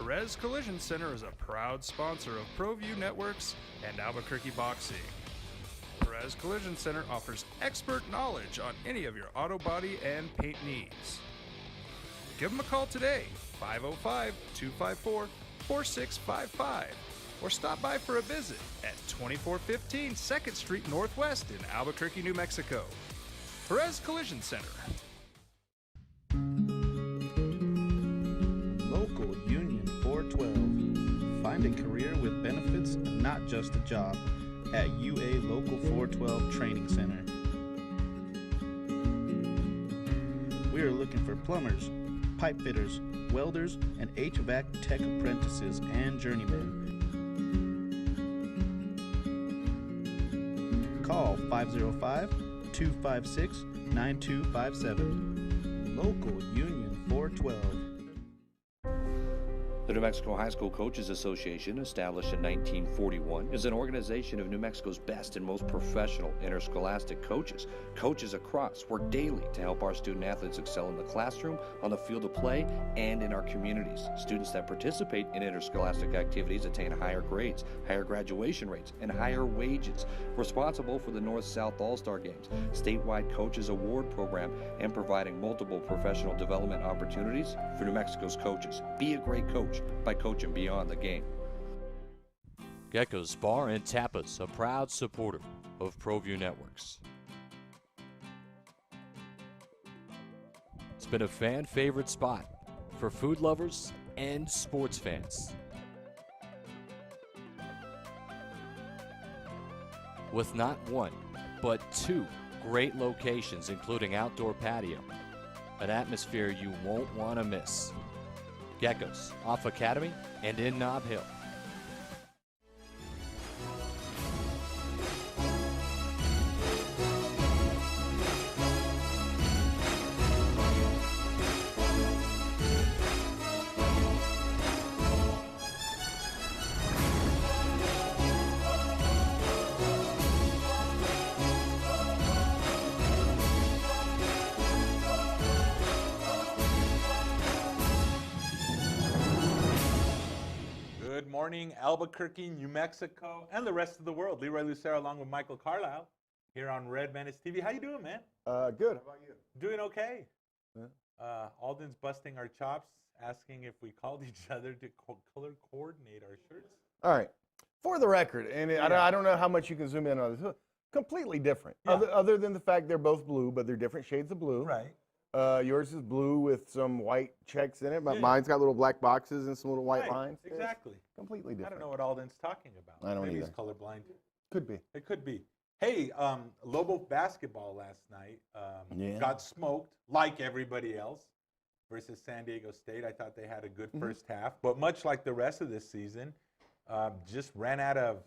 Perez Collision Center is a proud sponsor of ProView Networks and Albuquerque Boxing. Perez Collision Center offers expert knowledge on any of your auto body and paint needs. Give them a call today, 505-254-4655, or stop by for a visit at 2415 2nd Street Northwest in Albuquerque, New Mexico. Perez Collision Center. Local Union 412. Find a career with benefits, not just a job, at UA Local 412 Training Center. We are looking for plumbers, pipe fitters, welders, and HVAC tech apprentices and journeymen. Call 505-256-9257. Local Union 412. The New Mexico High School Coaches Association, established in 1941, is an organization of New Mexico's best and most professional interscholastic coaches. Coaches across work daily to help our student athletes excel in the classroom, on the field of play, and in our communities. Students that participate in interscholastic activities attain higher grades, higher graduation rates, and higher wages. Responsible for the North-South All-Star Games, statewide Coaches Award Program, and providing multiple professional development opportunities for New Mexico's coaches. Be a great coach by coaching beyond the game. Gecko's Bar and Tapas, a proud supporter of ProView Networks. It's been a fan favorite spot for food lovers and sports fans. With not one, but two great locations, including outdoor patio, an atmosphere you won't want to miss. Gecko's, off Academy and in Nob Hill. Good morning, Albuquerque, New Mexico, and the rest of the world. Leroy Lucero along with Michael Carlisle here on Red Menace TV. How you doing, man? Good. How about you? Doing okay. Yeah. Alden's busting our chops, asking if we called each other to color coordinate our shirts. All right. For the record, and I don't know how much you can zoom in on this. Completely different. Yeah. Other than the fact they're both blue, but they're different shades of blue. Right. Yours is blue with some white checks in it, but Yeah. mine's got little black boxes and some little white Right, lines. It's exactly. completely different. I don't know what Alden's talking about. I don't Maybe either. he's colorblind. Could be. It could be. Hey, Lobo basketball last night Yeah. got smoked like everybody else versus San Diego State. I thought they had a good first half, but much like the rest of this season, just ran out of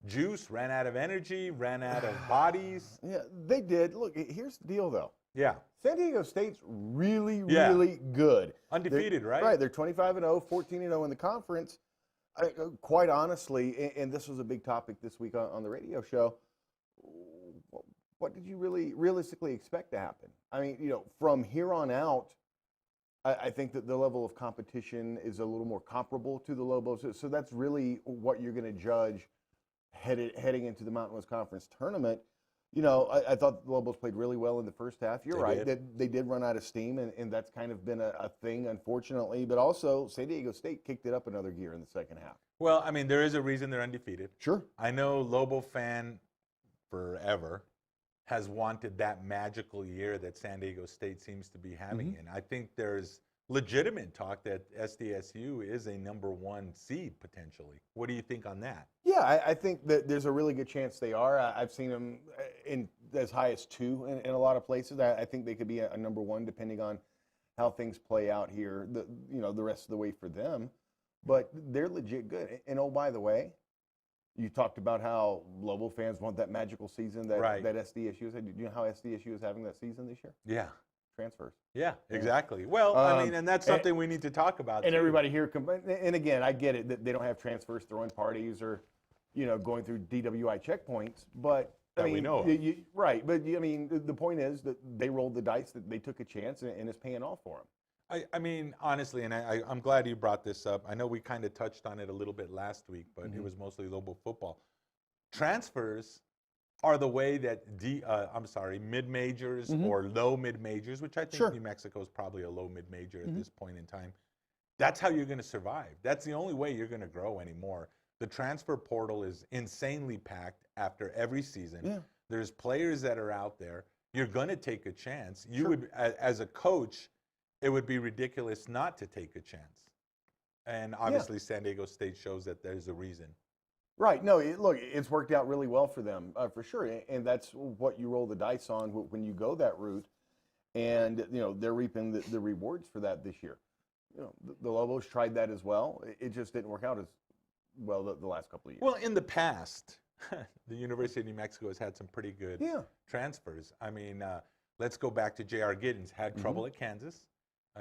juice, ran out of energy, ran out of bodies. Yeah, they did. Look, here's the deal, though. Yeah. San Diego State's really, Yeah. really good. Undefeated, right? Right. They're 25-0, 14-0 in the conference. Quite honestly, and this was a big topic this week on the radio show, what did you really realistically expect to happen? I mean, from here on out, I think that the level of competition is a little more comparable to the Lobos. So that's really what you're going to judge heading into the Mountain West Conference tournament. I thought the Lobos played really well in the first half. You're right. They did run out of steam, and that's kind of been a thing, unfortunately. But also, San Diego State kicked it up another gear in the second half. Well, I mean, there is a reason they're undefeated. Sure. I know Lobo fan forever has wanted that magical year that San Diego State seems to be having. And I think there's legitimate talk that SDSU is a #1 seed potentially. What do you think on that? Yeah, I think that there's a really good chance they are. I've seen them in as high as 2 in a lot of places. I think they could be a #1 depending on how things play out here, the rest of the way for them. But they're legit good. And oh, by the way, you talked about how Lobo fans want that magical season that SDSU has. Do you know how SDSU is having that season this year? Yeah. Transfers. Yeah, exactly. Well, I mean, and that's something we need to talk about. And everybody here, and again, I get it that they don't have transfers throwing parties or, going through DWI checkpoints, but I mean, we know. Right, but I mean, the point is that they rolled the dice, that they took a chance, and it's paying off for them. I mean, honestly, and I'm glad you brought this up. I know we kind of touched on it a little bit last week, but it was mostly Lobo football. Transfers are the way that mid-majors or low mid-majors, which I think New Mexico is probably a low mid-major at this point in time. That's how you're going to survive. That's the only way you're going to grow anymore. The transfer portal is insanely packed after every season. Yeah. There's players that are out there. You're going to take a chance. You would, as a coach, it would be ridiculous not to take a chance. And obviously, San Diego State shows that there's a reason. Right. No, look, it's worked out really well for them, for sure. And that's what you roll the dice on when you go that route. And, they're reaping the rewards for that this year. The Lobos tried that as well. It just didn't work out as well the last couple of years. Well, in the past, the University of New Mexico has had some pretty good transfers. I mean, let's go back to J.R. Giddens. Had trouble at Kansas.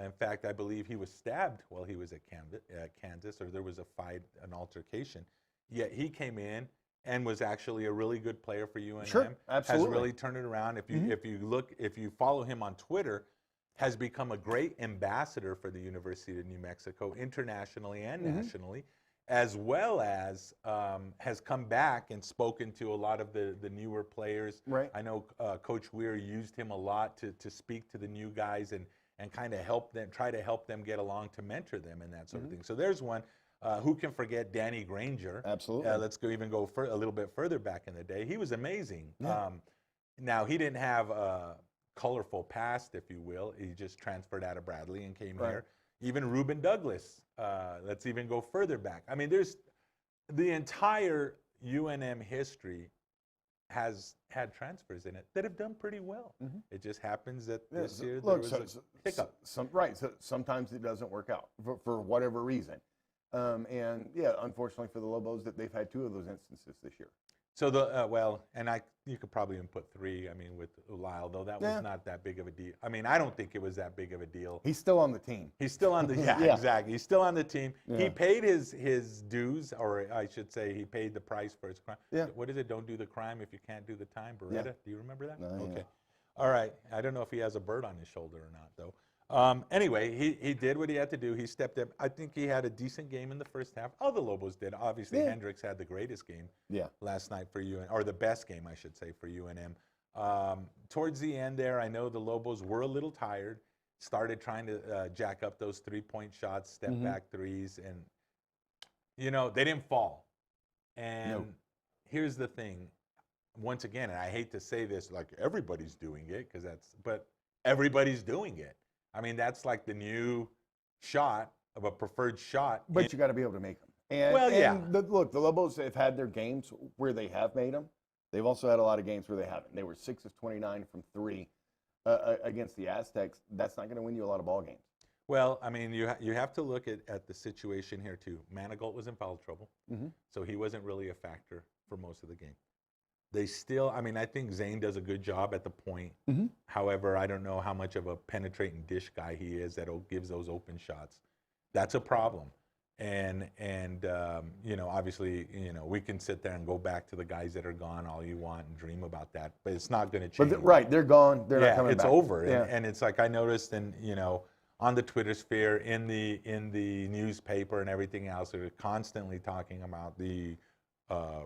In fact, I believe he was stabbed while he was at Kansas, or there was a fight, an altercation. Yet he came in and was actually a really good player for UNM. Sure, absolutely. Has really turned it around. If you follow him on Twitter, has become a great ambassador for the University of New Mexico internationally and nationally, as well as has come back and spoken to a lot of the newer players. Right. I know Coach Weir used him a lot to speak to the new guys and kind of try to help them get along, to mentor them and that sort of thing. So there's one. Who can forget Danny Granger? Absolutely. Let's go a little bit further back in the day. He was amazing. Yeah. Now, he didn't have a colorful past, if you will. He just transferred out of Bradley and came here. Even Reuben Douglas. Let's even go further back. I mean, there's the entire UNM history has had transfers in it that have done pretty well. It just happens that this year there was a hiccup. So sometimes it doesn't work out for whatever reason. Unfortunately for the Lobos, that they've had 2 of those instances this year. So you could probably even put 3. I mean, with Lyle, though that was not that big of a deal. I mean, I don't think it was that big of a deal. He's still on the team. He's still on the exactly. He's still on the team. Yeah. He paid his dues, or I should say, he paid the price for his crime. Yeah. What is it? Don't do the crime if you can't do the time. Beretta. Yeah. Do you remember that? No, okay. Yeah. All right. I don't know if he has a bird on his shoulder or not, though. Anyway, he did what he had to do. He stepped up. I think he had a decent game in the first half. All the Lobos did. Obviously, Hendricks had the greatest game last night for UNM, or the best game, I should say, for UNM. Towards the end there, I know the Lobos were a little tired, started trying to jack up those 3-point shots, step-back threes, and, they didn't fall. And here's the thing. Once again, and I hate to say this, like everybody's doing it, but everybody's doing it. I mean, that's like the new shot of a preferred shot. But you got to be able to make them. Look, the Lobos have had their games where they have made them. They've also had a lot of games where they haven't. They were 6 of 29 from 3 against the Aztecs. That's not going to win you a lot of ball games. Well, I mean, you have to look at the situation here, too. Manigault was in foul trouble, so he wasn't really a factor for most of the game. They still, I mean, I think Zane does a good job at the point. However, I don't know how much of a penetrating dish guy he is that gives those open shots. That's a problem. And obviously, we can sit there and go back to the guys that are gone all you want and dream about that, but it's not going to change. But they're gone. They're not coming back. It's over. And it's like I noticed, and on the Twitter sphere, in the newspaper and everything else, they're constantly talking about the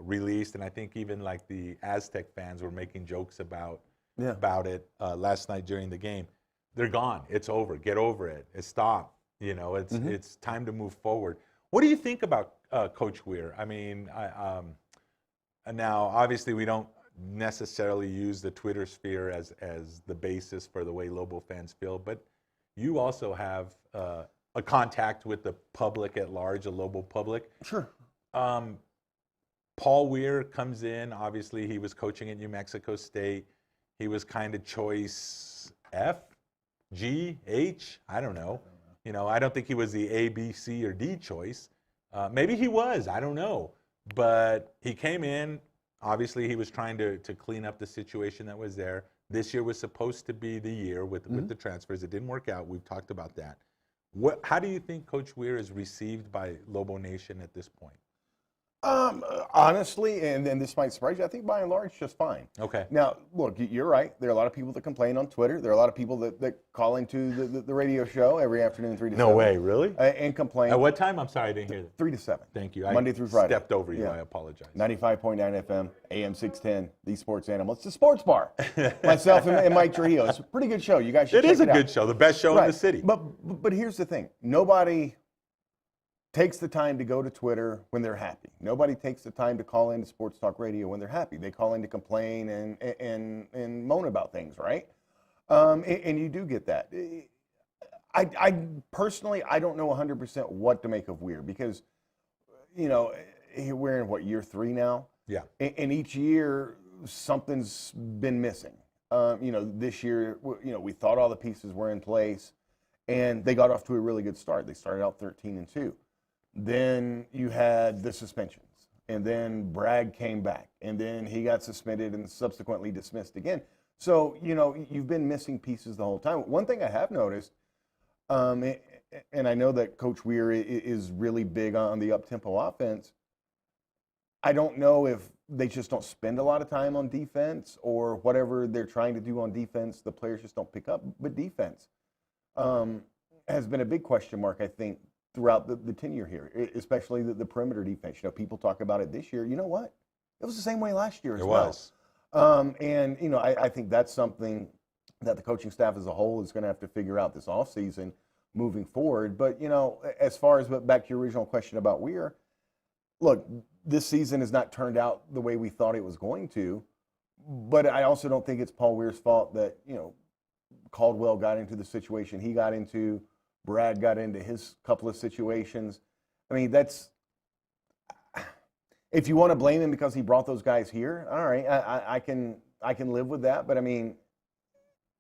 released, and I think even like the Aztec fans were making jokes about it last night during the game. They're gone. It's over. Get over it. Stop. It's time to move forward. What do you think about Coach Weir? I mean, now obviously we don't necessarily use the Twitter sphere as the basis for the way Lobo fans feel, but you also have a contact with the public at large, the Lobo public. Sure. Paul Weir comes in. Obviously, he was coaching at New Mexico State. He was kind of choice F, G, H. I don't know. I don't think he was the A, B, C, or D choice. Maybe he was. I don't know. But he came in. Obviously, he was trying to clean up the situation that was there. This year was supposed to be the year with the transfers. It didn't work out. We've talked about that. How do you think Coach Weir is received by Lobo Nation at this point? Honestly, and this might surprise you, I think by and large, just fine. Okay. Now, look, you're right. There are a lot of people that complain on Twitter. There are a lot of people that call into the radio show every afternoon, 3 to 7. No way, really? And complain. At what time? I'm sorry, I didn't hear that. 3 to 7. Thank you. Monday through Friday. Stepped over you. Yeah. I apologize. 95.9 FM, AM 610, The Sports Animal. It's the Sports Bar. Myself and Mike Trujillo. It's a pretty good show. You guys should It check is a it out. good show, the best show in the city. But here's the thing. Nobody takes the time to go to Twitter when they're happy. Nobody takes the time to call into Sports Talk Radio when they're happy. They call in to complain and moan about things, right? And you do get that. I personally, I don't know 100% what to make of Weir because, you know, we're in, what, year 3 now? Yeah. And each year, something's been missing. You know, this year, you know, we thought all the pieces were in place, and they got off to a really good start. They started out 13-2. Then you had the suspensions, and then Bragg came back, and then he got suspended and subsequently dismissed again. So, you know, you've been missing pieces the whole time. One thing I have noticed, and I know that Coach Weir is really big on the up-tempo offense, I don't know if they just don't spend a lot of time on defense or whatever they're trying to do on defense, the players just don't pick up. But defense has been a big question mark, I think, throughout the tenure here, especially the perimeter defense. You know, people talk about it this year. You know what? It was the same way last year as well. It was. And, you know, I think that's something that the coaching staff as a whole is going to have to figure out this offseason moving forward. But, you know, as far as back to your original question about Weir, look, this season has not turned out the way we thought it was going to. But I also don't think it's Paul Weir's fault that, you know, Caldwell got into the situation he got into. Brad got into his couple of situations. I mean, that's, if you want to blame him because he brought those guys here, all right, I can live with that. But I mean,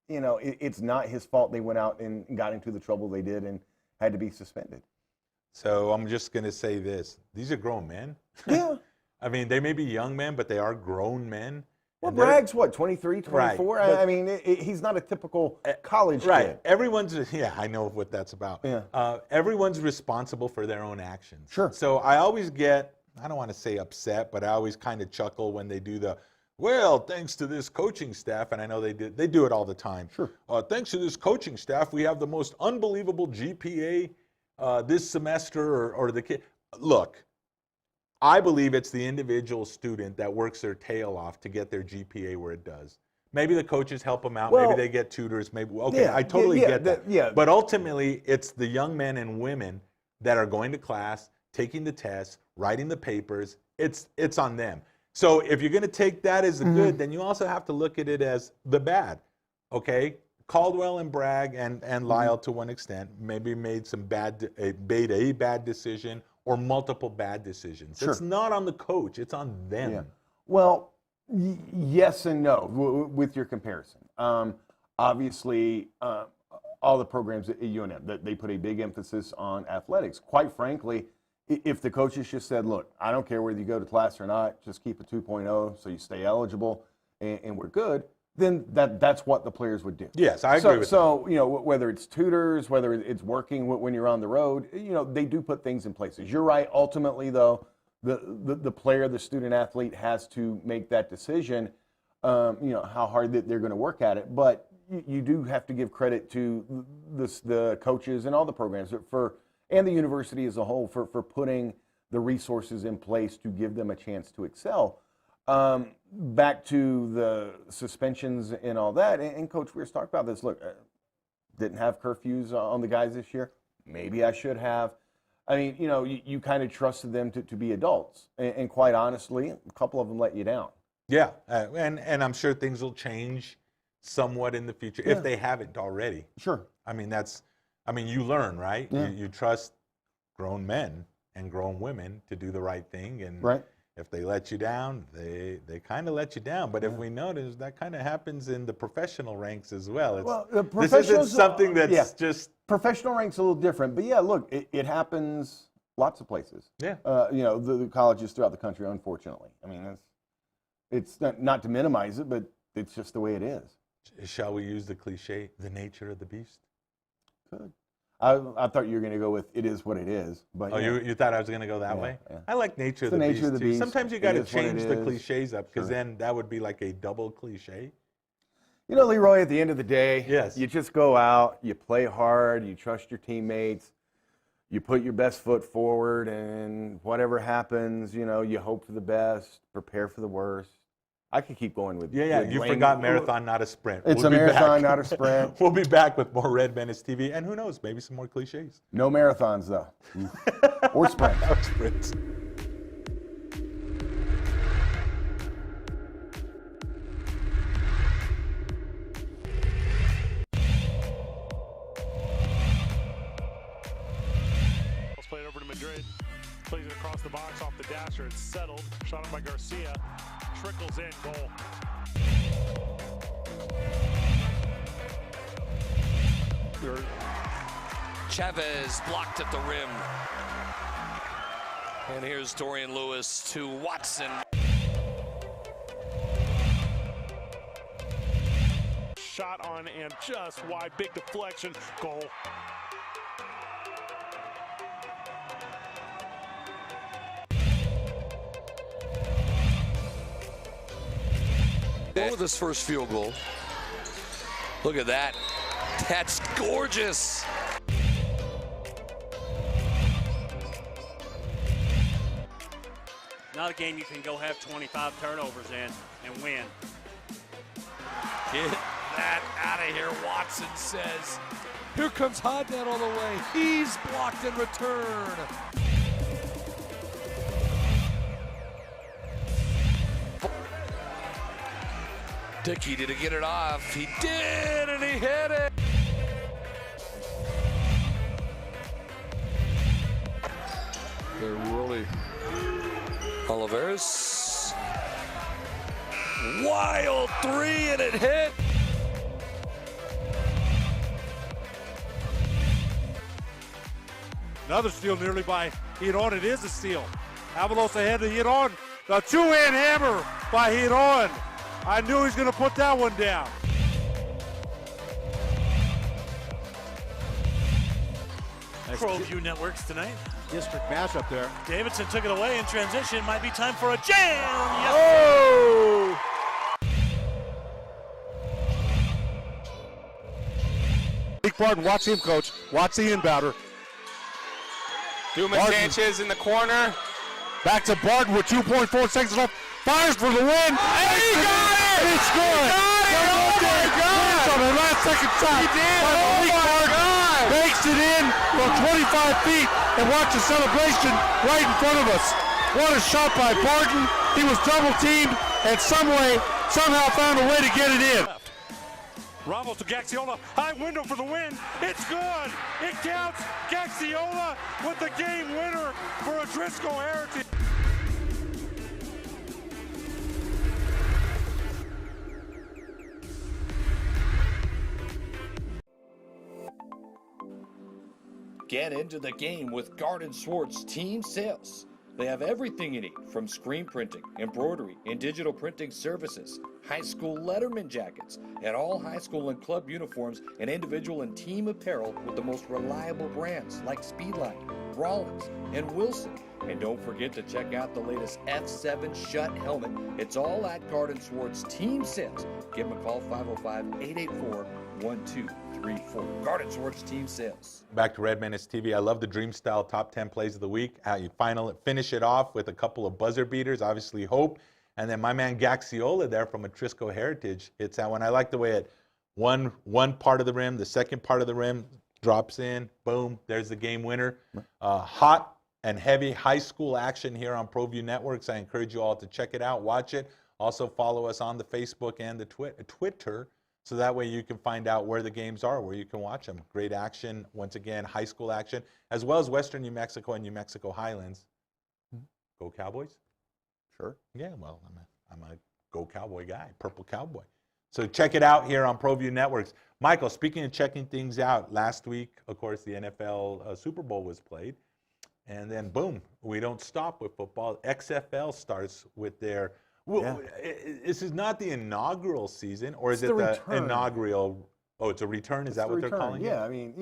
you know, it's not his fault they went out and got into the trouble they did and had to be suspended. So I'm just going to say this. These are grown men. Yeah. I mean, they may be young men, but they are grown men. Well, Bragg's what, 23, 24? Right, I mean, he's not a typical college right. kid. Everyone's, yeah, I know what that's about. Yeah. Everyone's responsible for their own actions. Sure. So I always get, I don't want to say upset, but I always kind of chuckle when they do the, well, thanks to this coaching staff, and I know they do it all the time. Sure. Thanks to this coaching staff, we have the most unbelievable GPA this semester, or the kid. Look, I believe it's the individual student that works their tail off to get their GPA where it does. Maybe the coaches help them out. Well, maybe they get tutors. Maybe okay, yeah, I totally yeah, get that. yeah. But ultimately, it's the young men and women that are going to class, taking the tests, writing the papers. It's on them. So if you're going to take that as the good, then you also have to look at it as the bad. Okay, Caldwell and Bragg and Lyle to one extent maybe made a bad decision or multiple bad decisions. Sure. It's not on the coach, it's on them. Yeah. Well, yes and no with your comparison. Obviously, all the programs at UNM, they put a big emphasis on athletics. Quite frankly, if the coaches just said, look, I don't care whether you go to class or not, just keep a 2.0 so you stay eligible and we're good, then that's what the players would do. Yes, I agree with that. So, you know, whether it's tutors, whether it's working when you're on the road, you know, they do put things in places. You're right. Ultimately, though, the player, the student athlete has to make that decision, you know, how hard they're going to work at it. But you do have to give credit to the coaches and all the programs and the university as a whole for putting the resources in place to give them a chance to excel. Back to the suspensions and all that, and Coach Weir's talked about this. Look, didn't have curfews on the guys this year. Maybe I should have. I mean, you know, you kind of trusted them to be adults, and quite honestly, a couple of them let you down. Yeah, and I'm sure things will change somewhat in the future if they haven't already. Sure. I mean, you learn, right? Yeah. You trust grown men and grown women to do the right thing, and Right. if they let you down, they kind of let you down. But if we notice, that kind of happens in the professional ranks as well. This isn't something that's just... Professional rank's a little different, but yeah, look, it happens lots of places. Yeah. You know, the colleges throughout the country, unfortunately. I mean, it's not to minimize it, but it's just the way it is. Shall we use the cliche, the nature of the beast? Good. I thought you were going to go with "it is what it is," but Oh, you thought I was going to go that way? yeah. I like nature of It's the the beast nature of the too. beast. Sometimes you It got to is what it change the is. cliches up because Sure. then that would be like a double cliche. You know, Leroy, at the end of the day, Yes. you just go out, you play hard, you trust your teammates, you put your best foot forward, and whatever happens, you know, you hope for the best, prepare for the worst. I could keep going with Yeah. with You Lane. forgot marathon, not a sprint. It's We'll a be marathon, back. not a sprint. We'll be back with more Red Menace TV, and who knows, maybe some more cliches. No marathons, though, or sprints. Or sprints. Let's play it over to Madrid. Plays it across the box off the dasher. It's settled. Shot on by Garcia. Trickles in. Goal. Chavez blocked at the rim. And here's Dorian Lewis to Watson. Shot on and just wide. Big deflection. Goal. Over this first field goal. Look at that. That's gorgeous. Not a game you can go have 25 turnovers in and win. Get that out of here, Watson says. Here comes Hodnett all the way. He's blocked in return. Dickey, did he get it off? He did, and he hit it. They're really... Oliveras. Wild three, and it hit. Another steal nearly by Hiron. It is a steal. Avalos ahead to Hiron. The two-hand hammer by Hiron. I knew he was going to put that one down. ProView Networks tonight. District matchup there. Davidson took it away in transition. Might be time for a jam. Yes. Oh! Nick Barton, watch him, coach. Watch the inbounder. Dumas Barton. Sanchez in the corner. Back to Barton with 2.4 seconds left. Fires for the win. And he got it! It's good. Oh my God! On the last second shot. He did! By Oh Malik my Barton. God! Bakes it in from 25 feet and watch the celebration right in front of us. What a shot by Barton. He was double teamed and somehow found a way to get it in. Ramos to Gaxiola, high window for the win. It's good. It counts. Gaxiola with the game winner for a Driscoll Heritage. Get into the game with Garden Swartz Team Sales. They have everything you need, from screen printing, embroidery, and digital printing services, high school letterman jackets, and all high school and club uniforms and individual and team apparel with the most reliable brands like Speedline, Rawlins, and Wilson. And don't forget to check out the latest F7 Shut helmet. It's all at Garden Swartz Team Sales. Give them a call, 505-884-1234. Garden Swartz Team Sales. Back to Red Menace TV. I love the Dream Style top 10 plays of the week. How you finish it off with a couple of buzzer beaters, obviously Hope. And then my man Gaxiola there from a Trisco Heritage hits that one. I like the way it one part of the rim, the second part of the rim drops in. Boom, there's the game winner. Hot and heavy high school action here on ProView Networks. I encourage you all to check it out, watch it. Also follow us on the Facebook and the Twitter, so that way you can find out where the games are, where you can watch them. Great action, once again, high school action, as well as Western New Mexico and New Mexico Highlands. Go Cowboys? Sure. Yeah, well, I'm a Go Cowboy guy, Purple Cowboy. So check it out here on ProView Networks. Michael, speaking of checking things out, last week, of course, the NFL Super Bowl was played. And then, boom, we don't stop with football. XFL starts with their – this is not the inaugural season, or is it the inaugural Oh, it's a return? Is that It's what the they're return. calling it? Yeah, I mean,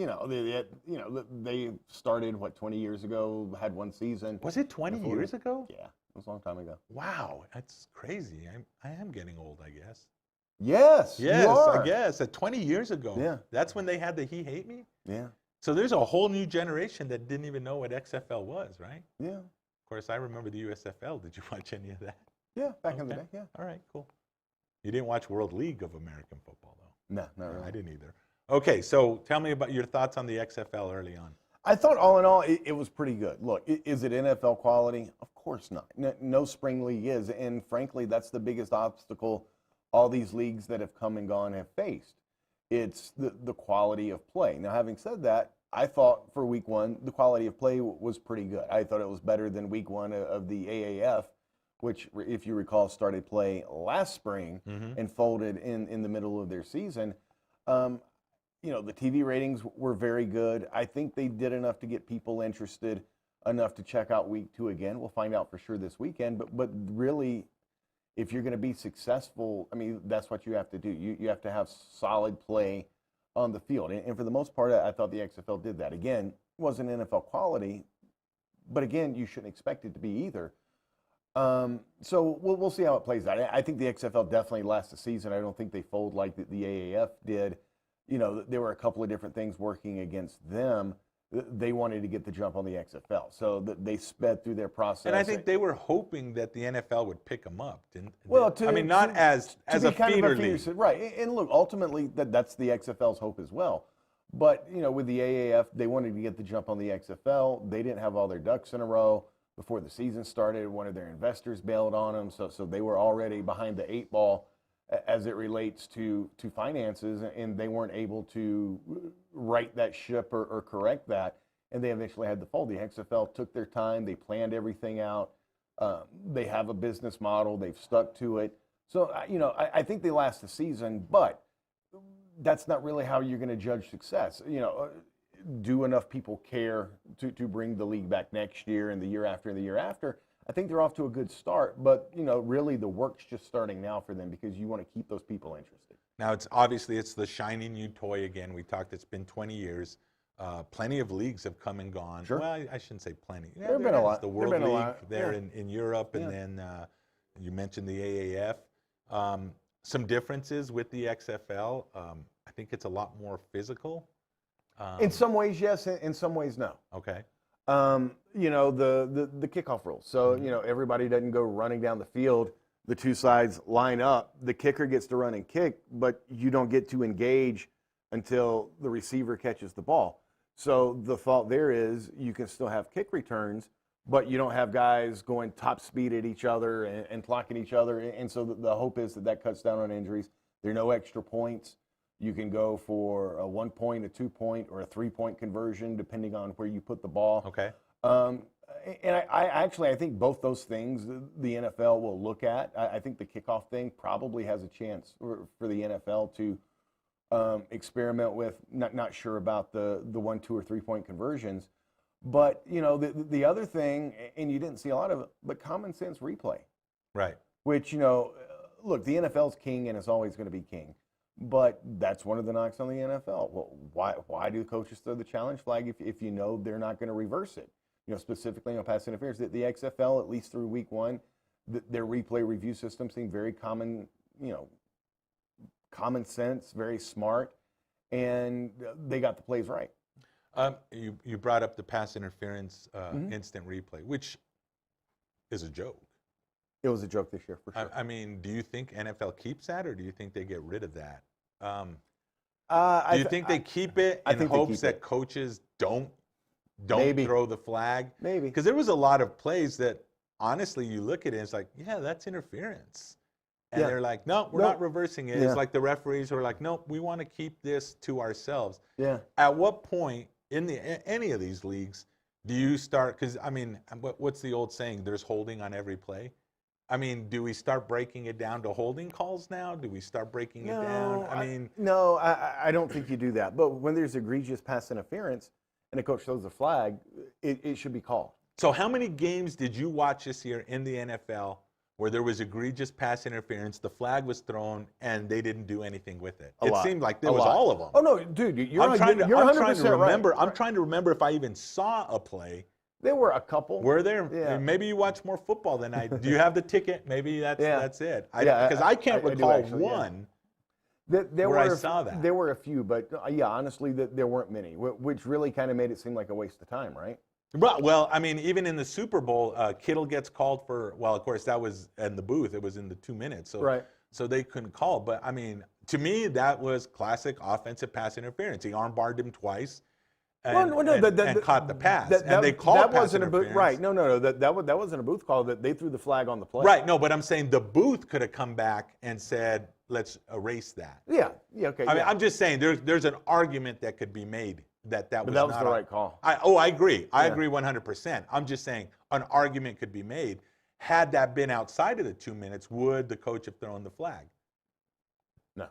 they started, 20 years ago, had one season. Was it 20 before- years ago? Yeah, it was a long time ago. Wow, that's crazy. I am getting old, I guess. Yes, Yes, you are. I guess. 20 years ago. Yeah. That's when they had the He Hate Me? Yeah, So there's a whole new generation that didn't even know what XFL was, right? yeah, Of course, I remember the USFL. Did you watch any of that? yeah, back in the Okay. day, yeah. All right, cool. You didn't watch World League of American Football, though? No, not No, really. I didn't either. Okay, so tell me about your thoughts on the XFL early on. I thought all in all, it was pretty good. Look, is it NFL quality? Of course not. No spring league is. And frankly, that's the biggest obstacle all these leagues that have come and gone have faced. It's the quality of play. Now, having said that, I thought for week one, the quality of play was pretty good. I thought it was better than week one of the AAF, which, if you recall, started play last spring and folded in the middle of their season. The TV ratings were very good. I think they did enough to get people interested enough to check out week two again. We'll find out for sure this weekend. But really, if you're going to be successful, I mean, that's what you have to do. You have to have solid play on the field. And for the most part, I thought the XFL did that. Again, it wasn't NFL quality, but again, you shouldn't expect it to be either. So we'll see how it plays out. I think the XFL definitely lasts the season. I don't think they fold like the AAF did. There were a couple of different things working against them. They wanted to get the jump on the XFL, so they sped through their process. And I think they were hoping that the NFL would pick them up. Well, not as a feeder league. Right. And look, ultimately, that's the XFL's hope as well. But, with the AAF, they wanted to get the jump on the XFL. They didn't have all their ducks in a row before the season started. One of their investors bailed on them, so they were already behind the 8 ball as it relates to finances, and they weren't able to right that ship or correct that, and they eventually had to fold. The XFL took their time. They planned everything out. They have a business model. They've stuck to it. So, I think they last the season, but that's not really how you're going to judge success. Do enough people care to bring the league back next year and the year after and the year after? I think they're off to a good start, but really the work's just starting now for them because you want to keep those people interested. Now it's the shiny new toy again. We talked. It's been 20 years. Plenty of leagues have come and gone. Sure. Well, I shouldn't say plenty. Yeah, There've been a lot. The World There've been a League lot. there Yeah. in Europe, and then you mentioned the AAF. Some differences with the XFL. I think it's a lot more physical. In some ways, yes. In some ways, no. Okay. The kickoff rules. So, everybody doesn't go running down the field. The two sides line up. The kicker gets to run and kick, but you don't get to engage until the receiver catches the ball. So the thought there is you can still have kick returns, but you don't have guys going top speed at each other and clocking each other. And so the hope is that cuts down on injuries. There are no extra points. You can go for a 1 point, a 2 point, or a 3 point conversion, depending on where you put the ball. Okay. And I think both those things the NFL will look at. I think the kickoff thing probably has a chance for the NFL to experiment with. Not sure about the 1, 2, or 3 point conversions. But, the other thing, and you didn't see a lot of it, but common sense replay. Right. Which, look, the NFL's king and is always going to be king. But that's one of the knocks on the NFL. Well, why do coaches throw the challenge flag if you know they're not going to reverse it? Specifically on pass interference. The XFL, at least through week one, their replay review system seemed very common sense, very smart, and they got the plays right. You brought up the pass interference instant replay, which is a joke. It was a joke this year, for sure. I mean, do you think NFL keeps that, or do you think they get rid of that? Do you think they keep it in hopes that coaches don't throw the flag? Maybe. Because there was a lot of plays that, honestly, you look at it, it's like, yeah, that's interference. And they're like, no, we're not reversing it. Yeah. It's like the referees are like, no, we want to keep this to ourselves. Yeah. At what point in any of these leagues do you start? Because, I mean, what's the old saying? There's holding on every play. I mean, do we start breaking it down to holding calls now? Do we start breaking it down? No, I don't think you do that. But when there's egregious pass interference and a coach throws a flag, it should be called. So how many games did you watch this year in the NFL where there was egregious pass interference, the flag was thrown, and they didn't do anything with it. A It lot. seemed like there A was lot. all of them. Oh no, dude, you're I'm trying to 100% remember. right. I'm trying to remember if I even saw a play. There were a couple. Were there? Yeah. Maybe you watch more football than I do. Do you have the ticket? Maybe that's it. Yeah, Because I can't I do recall actually, yeah. one There where I were saw that. There were a few, but yeah, honestly, there weren't many, which really kind of made it seem like a waste of time, right? Well, I mean, even in the Super Bowl, Kittle gets called for. Well, of course, that was in the booth. It was in the 2 minutes, so Right. so they couldn't call. But I mean, to me, that was classic offensive pass interference. He armbarred him twice, and, and caught the pass. And they called that pass wasn't a booth, interference. right? No, that wasn't a booth call. That they threw the flag on the play. Right. No, but I'm saying the booth could have come back and said, "Let's erase that." Yeah. Okay. I mean, I'm just saying there's an argument that could be made that but was that was not the a- right call. I agree. I Yeah. agree 100%. I'm just saying an argument could be made. Had that been outside of the 2 minutes, would the coach have thrown the flag? No.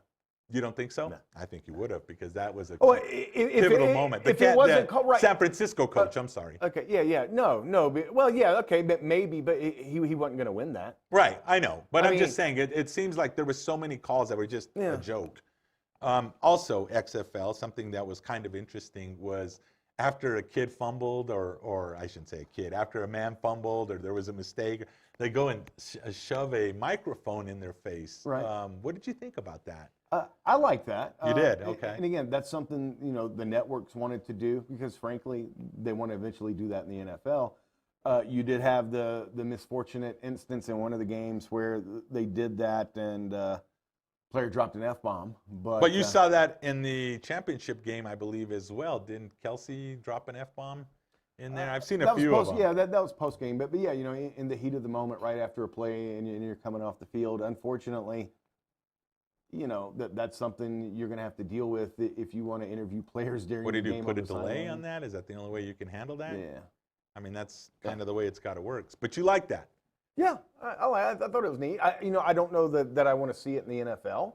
You don't think so? No. I think you would have, because that was a Pivotal moment. If it wasn't called right. San Francisco coach, I'm sorry. Okay. Yeah. No. Well, yeah. Okay. But maybe. But he wasn't going to win that. Right, I know. But I I'm mean- just saying, it seems like there were so many calls that were just Yeah. a joke. Also, XFL, something that was kind of interesting was after a kid fumbled, or I shouldn't say a kid, after a man fumbled or there was a mistake, they go and shove a microphone in their face. Right. What did you think about that? I like that. You did? Okay. And again, that's something the networks wanted to do because, frankly, they want to eventually do that in the NFL. You did have the misfortunate instance in one of the games where they did that and player dropped an F-bomb. But you saw that in the championship game, I believe, as well. Didn't Kelsey drop an F-bomb in there? I've seen a few of them. Yeah, that was post game. But yeah, in the heat of the moment, right after a play, and you're coming off the field, unfortunately, that's something you're going to have to deal with if you want to interview players during What do the you do? game. Put a on the delay sideline. on that? Is that the only way you can handle that? Yeah. I mean, that's kind of the way it's got to work. But you like that? Yeah, I thought it was neat. I don't know that I want to see it in the NFL,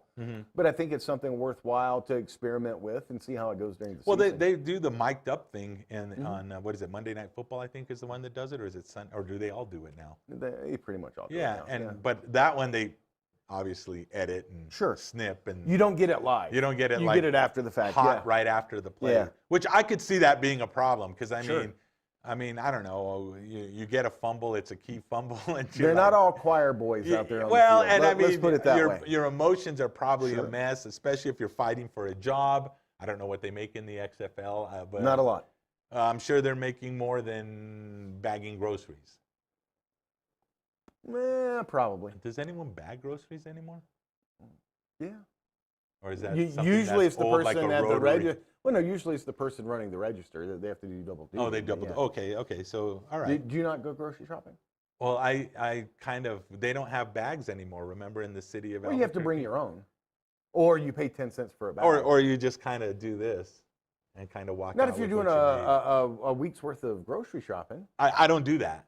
but I think it's something worthwhile to experiment with and see how it goes during the season. Well, they do the mic'd up thing on what is it, Monday Night Football? I think is the one that does it, or is it Sunday? Or do they all do it now? They pretty much all do Yeah, it now. but that one they obviously edit and Sure. snip, and You don't get it live. you don't get it. You like get it after the fact. hot Yeah. right after the play. Yeah. Which I could see that being a problem because Sure. I mean, I don't know. You get a fumble, it's a key fumble, and They're not all choir boys out there on well, the field. and I mean, let's put it that way. your emotions are probably Sure. a mess, especially if you're fighting for a job. I don't know what they make in the XFL, but Not a lot. I'm sure they're making more than bagging groceries. Probably. Does anyone bag groceries anymore? Yeah. Or is that Usually it's the old, like person a at the rotary? register. Well, no, usually it's the person running the register. They have to do double duty. Oh, they but double. yeah. Okay. So all right. Do you not go grocery shopping? Well, I kind of. They don't have bags anymore. Remember, in the city of Well, you have to bring Albuquerque? your own, or you pay 10 cents for a bag. Or you just kind of do this, and kind of walk. Not out if you're with doing what you need. a week's worth of grocery shopping. I don't do that.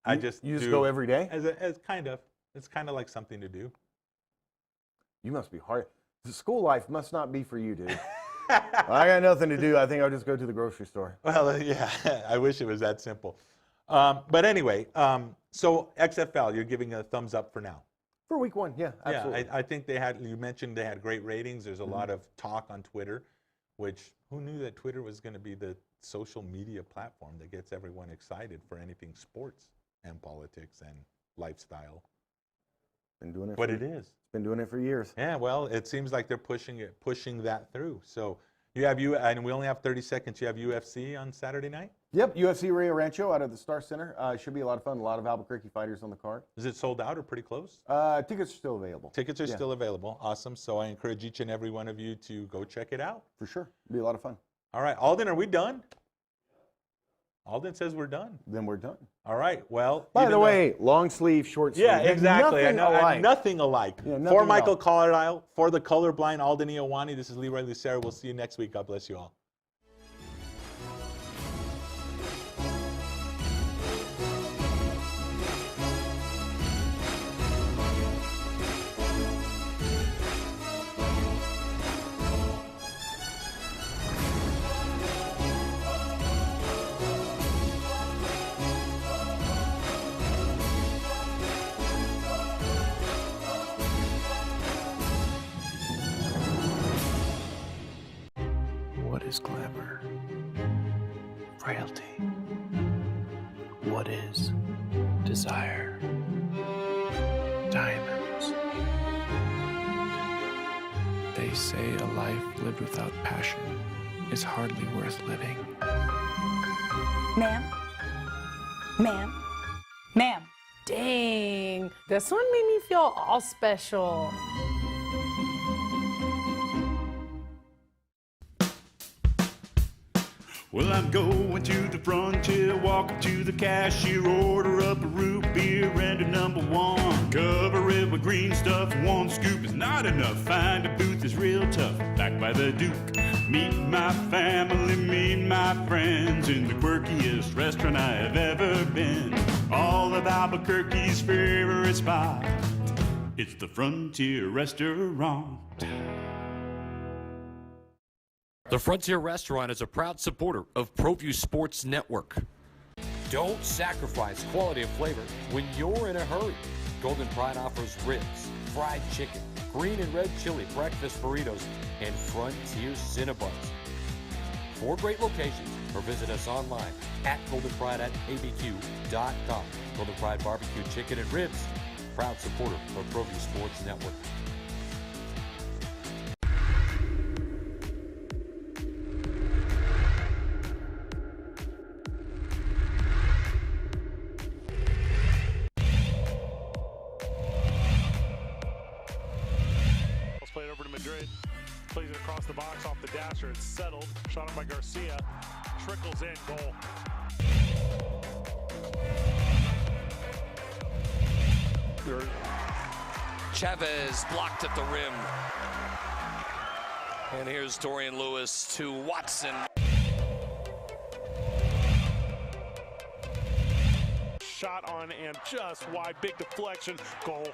I You just just do go every day. as kind of. It's kind of like something to do. You must be hard. The school life must not be for you, dude. I got nothing to do. I think I'll just go to the grocery store. Well, yeah, I wish it was that simple. But anyway, so XFL, you're giving a thumbs up for now. For week one, yeah, absolutely. Yeah, I think you mentioned they had great ratings. There's a lot of talk on Twitter, which who knew that Twitter was going to be the social media platform that gets everyone excited for anything sports and politics and lifestyle. Been doing it. But it is. Been doing it for years. Yeah, well, it seems like they're pushing that through. So and we only have 30 seconds. You have UFC on Saturday night? Yep, UFC Rio Rancho out of the Star Center. It should be a lot of fun. A lot of Albuquerque fighters on the card. Is it sold out or pretty close? Tickets are still available. Tickets are still available. Awesome. So I encourage each and every one of you to go check it out. For sure. It'll be a lot of fun. All right, Alden, are we done? Alden says we're done. Then we're done. All right, well. By even the though- way, long sleeve, short sleeve. Yeah, exactly. Nothing I know, alike. nothing alike. Yeah, For nothing Michael else. Carlisle, for the colorblind Alden Iowani, this is Leroy Lucero. We'll see you next week. God bless you all. is glamour? Frailty. What is desire? Diamonds. They say a life lived without passion is hardly worth living. Ma'am? Ma'am? Ma'am? Dang, this one made me feel all special. Well, I'm going to the frontier, walk up to the cashier, order up a root beer and a number one. Cover it with green stuff, one scoop is not enough. Find a booth is real tough, back by the Duke. Meet my family, meet my friends in the quirkiest restaurant I have ever been. All of Albuquerque's favorite spot, it's the Frontier Restaurant. The Frontier Restaurant is a proud supporter of ProView Sports Network. Don't sacrifice quality and flavor when you're in a hurry. Golden Pride offers ribs, fried chicken, green and red chili, breakfast burritos, and Frontier Cinnabons. 4 great locations, or visit us online at goldenpride@abq.com. Golden Pride Barbecue Chicken and Ribs, proud supporter of ProView Sports Network. Played over to Madrid, plays it across the box off the dasher. It's settled. Shot up by Garcia. Trickles in. Goal. Chavez blocked at the rim. And here's Dorian Lewis to Watson. Shot on and just wide. Big deflection. Goal.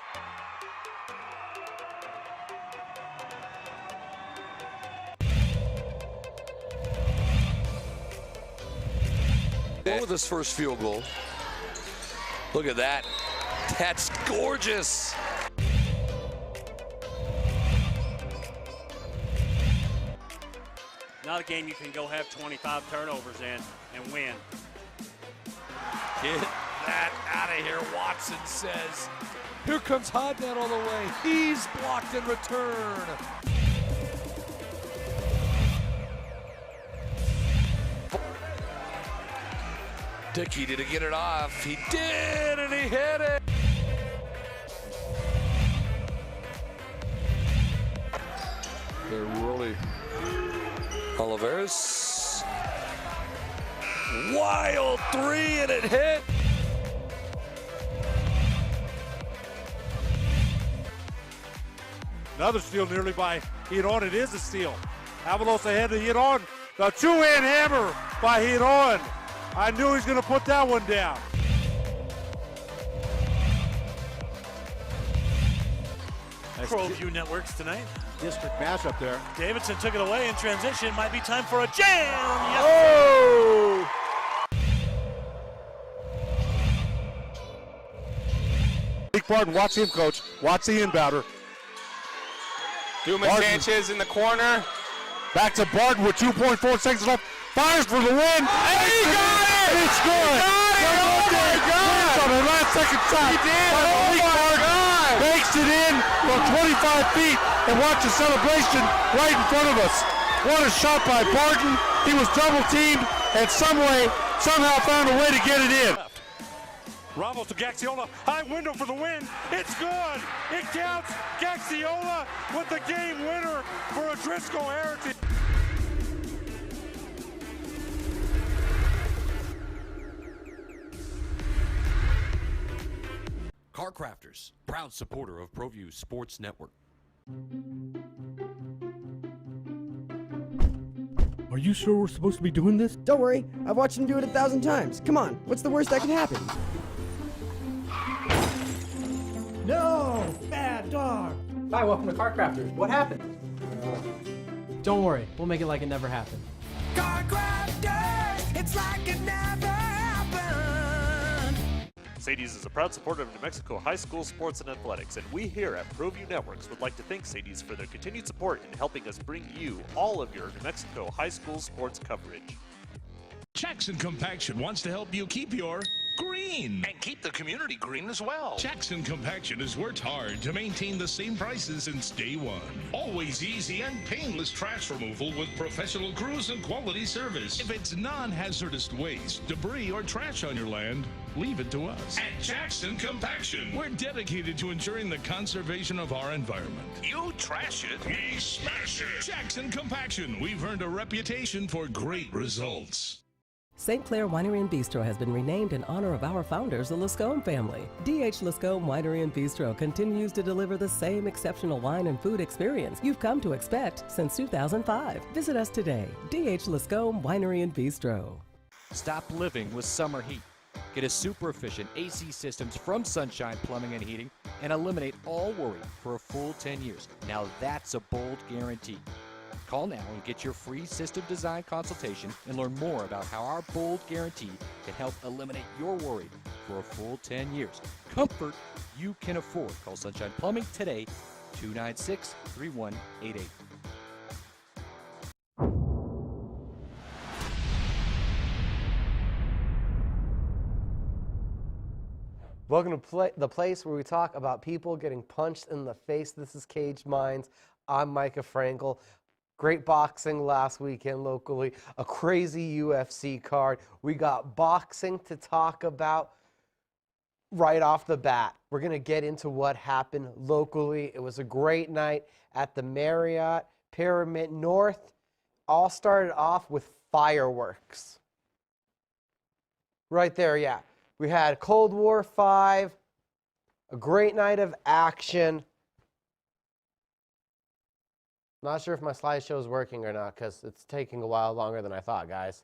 With this first field goal. Look at that. That's gorgeous. Not a game you can go have 25 turnovers in and win. Get that out of here, Watson says. Here comes Hodnett all the way. He's blocked in return. Dickey, did he get it off? He did, and he hit it. They're really Oliveras. Wild 3, and it hit. Another steal nearly by Hiron. It is a steal. Avalos ahead to Hiron. The two-hand hammer by Hiron. I knew he was going to put that one down. ProView Networks tonight. District mashup there. Davidson took it away in transition. Might be time for a jam. Yes. Oh! Big Barton, watch him, coach. Watch the inbounder. Dumas Sanchez in the corner. Back to Barton with 2.4 seconds left. Fires for the win. And he got it! It's good. Oh my God! On the last second shot. He did. Oh my God! Bakes it in from 25 feet and watch the celebration right in front of us. What a shot by Barton. He was double teamed and somehow found a way to get it in. Ramos to Gaxiola. High window for the win. It's good. It counts. Gaxiola with the game winner for a Driscoll Heritage. Car Crafters, proud supporter of ProView Sports Network. Are you sure we're supposed to be doing this? Don't worry, I've watched him do it 1,000 times. Come on, what's the worst that can happen? No! Bad dog! Hi, welcome to Car Crafters. What happened? Don't worry, we'll make it like it never happened. Car Crafters, it's like it never happened. Sadie's is a proud supporter of New Mexico high school sports and athletics, and we here at ProView Networks would like to thank Sadie's for their continued support in helping us bring you all of your New Mexico high school sports coverage. Jackson Compaction wants to help you keep your green. And keep the community green as well. Jackson Compaction has worked hard to maintain the same prices since day one. Always easy and painless trash removal with professional crews and quality service. If it's non-hazardous waste, debris, or trash on your land, leave it to us. At Jackson Compaction, we're dedicated to ensuring the conservation of our environment. You trash it, we smash it. Jackson Compaction, we've earned a reputation for great results. St. Clair Winery and Bistro has been renamed in honor of our founders, the Lascombe family. D.H. Lascombe Winery and Bistro continues to deliver the same exceptional wine and food experience you've come to expect since 2005. Visit us today, D.H. Lascombe Winery and Bistro. Stop living with summer heat. Get a super efficient AC systems from Sunshine Plumbing and Heating and eliminate all worry for a full 10 years. Now that's a bold guarantee. Call now and get your free system design consultation and learn more about how our bold guarantee can help eliminate your worry for a full 10 years. Comfort you can afford. Call Sunshine Plumbing today, 296-3188. Welcome to the place where we talk about people getting punched in the face. This is Caged Minds. I'm Micah Frankel. Great boxing last weekend locally, a crazy UFC card. We got boxing to talk about right off the bat. We're going to get into what happened locally. It was a great night at the Marriott Pyramid North. All started off with fireworks. Right there, yeah. We had Cold War 5, a great night of action. Not sure if my slideshow is working or not because it's taking a while longer than I thought, guys.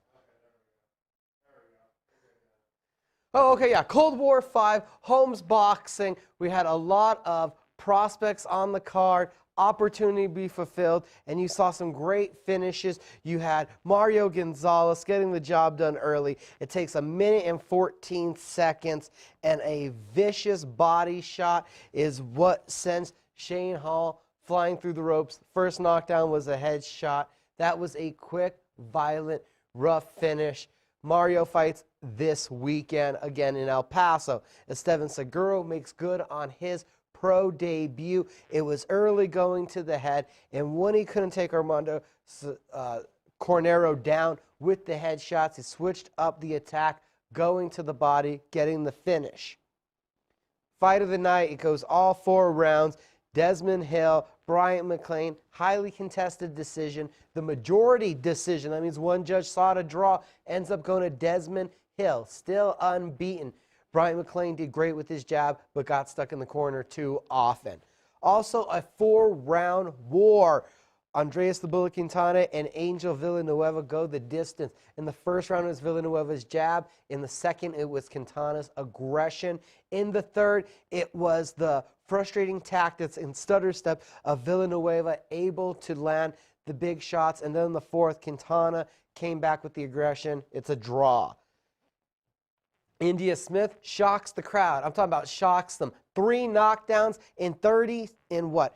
Oh, okay, yeah. Cold War 5, Holmes Boxing. We had a lot of prospects on the card, opportunity to be fulfilled, and you saw some great finishes. You had Mario Gonzalez getting the job done early. It takes 1 minute and 14 seconds, and a vicious body shot is what sends Shane Hall flying through the ropes. First knockdown was a headshot. That was a quick, violent, rough finish. Mario fights this weekend again in El Paso. Esteban Seguro makes good on his pro debut. It was early going to the head, and when he couldn't take Armando Cornero down with the headshots, he switched up the attack, going to the body, getting the finish. Fight of the night, it goes all 4 rounds. Desmond Hill, Bryant McLean, highly contested decision. The majority decision, that means one judge saw it a draw, ends up going to Desmond Hill, still unbeaten. Bryant McLean did great with his jab, but got stuck in the corner too often. Also, a 4-round war. Andreas the Bullet Quintana and Angel Villanueva go the distance. In the first round, it was Villanueva's jab. In the second, it was Quintana's aggression. In the third, it was the frustrating tactics and stutter step of Villanueva, able to land the big shots. And then in the fourth, Quintana came back with the aggression. It's a draw. India Smith shocks the crowd. I'm talking about shocks them. 3 knockdowns in 1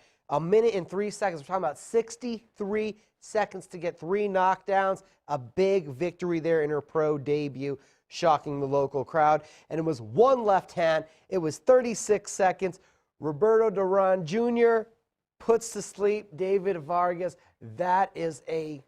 minute and 3 seconds. We're talking about 63 seconds to get 3 knockdowns. A big victory there in her pro debut, shocking the local crowd. And it was 1 left hand. It was 36 seconds. Roberto Duran Jr. puts to sleep David Vargas. That is a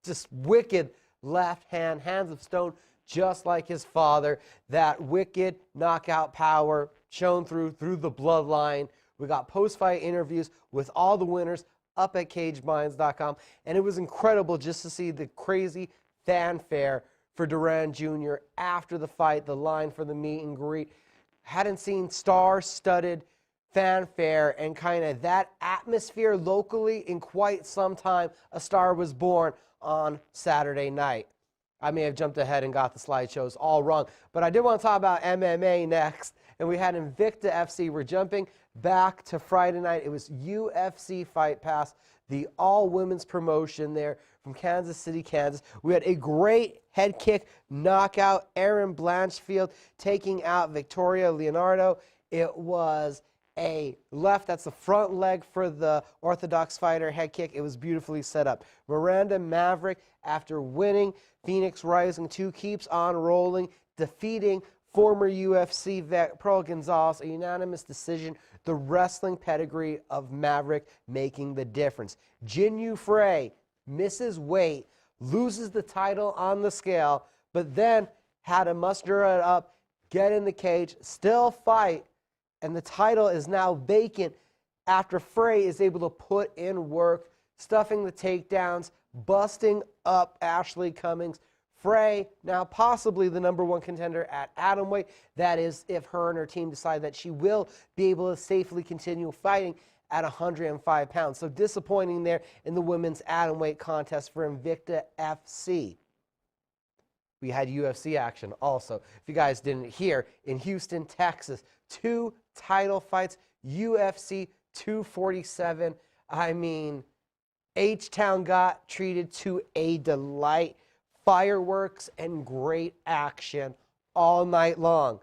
just wicked left hand, hands of stone, just like his father. That wicked knockout power shown through the bloodline. We got post-fight interviews with all the winners up at CagedMinds.com, and it was incredible just to see the crazy fanfare for Duran Jr. after the fight, the line for the meet and greet. Hadn't seen star-studded fanfare and kind of that atmosphere locally in quite some time. A star was born on Saturday night. I may have jumped ahead and got the slideshows all wrong, but I did want to talk about MMA next, and we had Invicta FC. We're jumping back to Friday night. It was UFC Fight Pass, the all-women's promotion there from Kansas City, Kansas. We had a great head kick knockout. Aaron Blanchfield taking out Victoria Leonardo. It was a left, that's the front leg for the orthodox fighter, head kick. It was beautifully set up. Miranda Maverick, after winning Phoenix Rising 2, keeps on rolling, defeating former UFC vet Pearl Gonzalez, a unanimous decision. The wrestling pedigree of Maverick making the difference. Jin Yu Frey misses weight, loses the title on the scale, but then had to muster it up, get in the cage, still fight, and the title is now vacant after Frey is able to put in work, stuffing the takedowns, busting up Ashley Cummings. Frey now possibly the #1 contender at atomweight. That is if her and her team decide that she will be able to safely continue fighting at 105 pounds. So disappointing there in the women's atomweight contest for Invicta FC. We had UFC action also. If you guys didn't hear, in Houston, Texas, 2 title fights, UFC 247. I mean, H-Town got treated to a delight. Fireworks and great action all night long.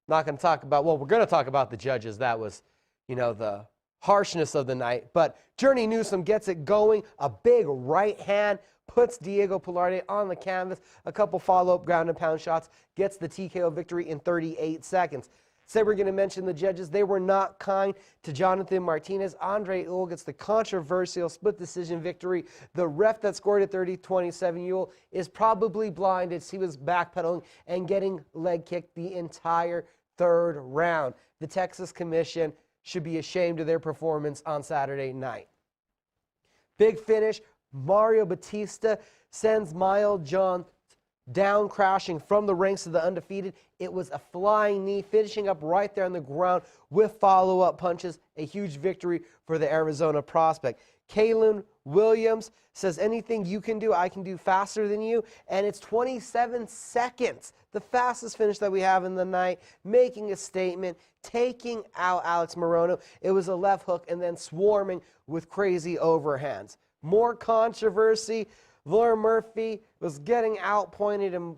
Not going to talk about, well, we're going to talk about the judges. That was, the harshness of the night. But Journey Newsom gets it going. A big right hand puts Diego Pilarde on the canvas. A couple follow-up ground and pound shots. Gets the TKO victory in 38 seconds. Said we're going to mention the judges. They were not kind to Jonathan Martinez. Andre Ewell gets the controversial split decision victory. The ref that scored at 30-27, Ewell, is probably blind as he was backpedaling and getting leg kicked the entire 3rd round. The Texas Commission should be ashamed of their performance on Saturday night. Big finish. Mario Batista sends Miles John down crashing from the ranks of the undefeated. It was a flying knee, finishing up right there on the ground with follow-up punches. A huge victory for the Arizona prospect. Kaylin Williams says, anything you can do, I can do faster than you. And it's 27 seconds, the fastest finish that we have in the night, making a statement, taking out Alex Morono. It was a left hook and then swarming with crazy overhands. More controversy. Laura Murphy was getting outpointed and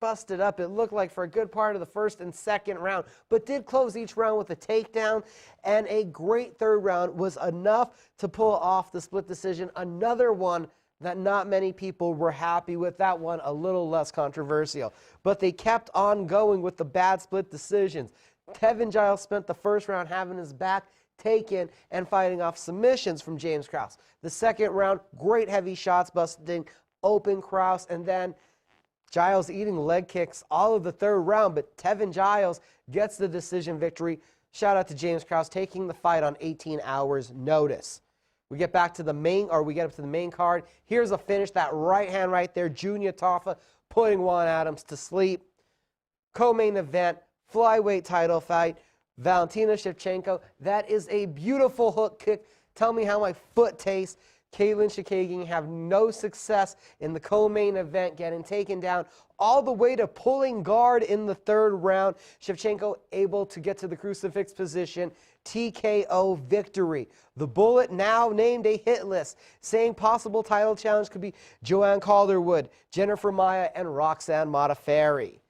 busted up, it looked like, for a good part of the 1st and 2nd round, but did close each round with a takedown, and a great 3rd round was enough to pull off the split decision. Another one that not many people were happy with. That one a little less controversial, but they kept on going with the bad split decisions. Tevin Giles spent the 1st round having his back taken and fighting off submissions from James Krause. The 2nd round, great heavy shots busting open Krause, and then Giles eating leg kicks all of the 3rd round, but Tevin Giles gets the decision victory. Shout out to James Krause taking the fight on 18 hours notice. We get back to the we get up to the main card. Here's a finish, that right hand right there, Junior Toffa putting Juan Adams to sleep. Co-main event, flyweight title fight. Valentina Shevchenko, that is a beautiful hook kick. Tell me how my foot tastes. Kaylin Chikagian have no success in the co-main event, getting taken down all the way to pulling guard in the 3rd round. Shevchenko able to get to the crucifix position. TKO victory. The Bullet now named a hit list, saying possible title challenge could be Joanne Calderwood, Jennifer Maia, and Roxanne Modafferi.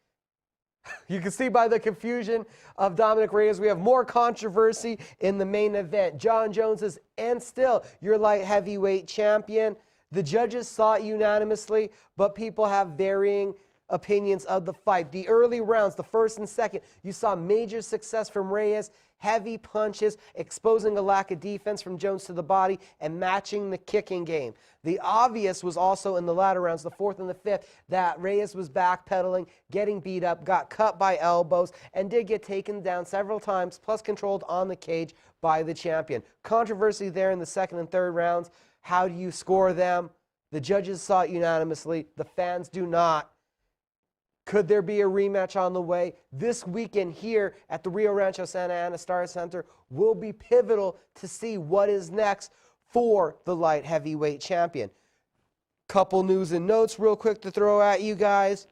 You can see by the confusion of Dominic Reyes, we have more controversy in the main event. John Jones is, and still, your light heavyweight champion. The judges saw it unanimously, but people have varying opinions of the fight. The early rounds, the 1st and 2nd, you saw major success from Reyes, heavy punches, exposing a lack of defense from Jones to the body, and matching the kicking game. The obvious was also in the latter rounds, the 4th and the 5th, that Reyes was backpedaling, getting beat up, got cut by elbows, and did get taken down several times, plus controlled on the cage by the champion. Controversy there in the 2nd and 3rd rounds. How do you score them? The judges saw it unanimously. The fans do not. Could there be a rematch on the way? This weekend here at the Rio Rancho Santa Ana Star Center will be pivotal to see what is next for the light heavyweight champion. Couple news and notes real quick to throw at you guys.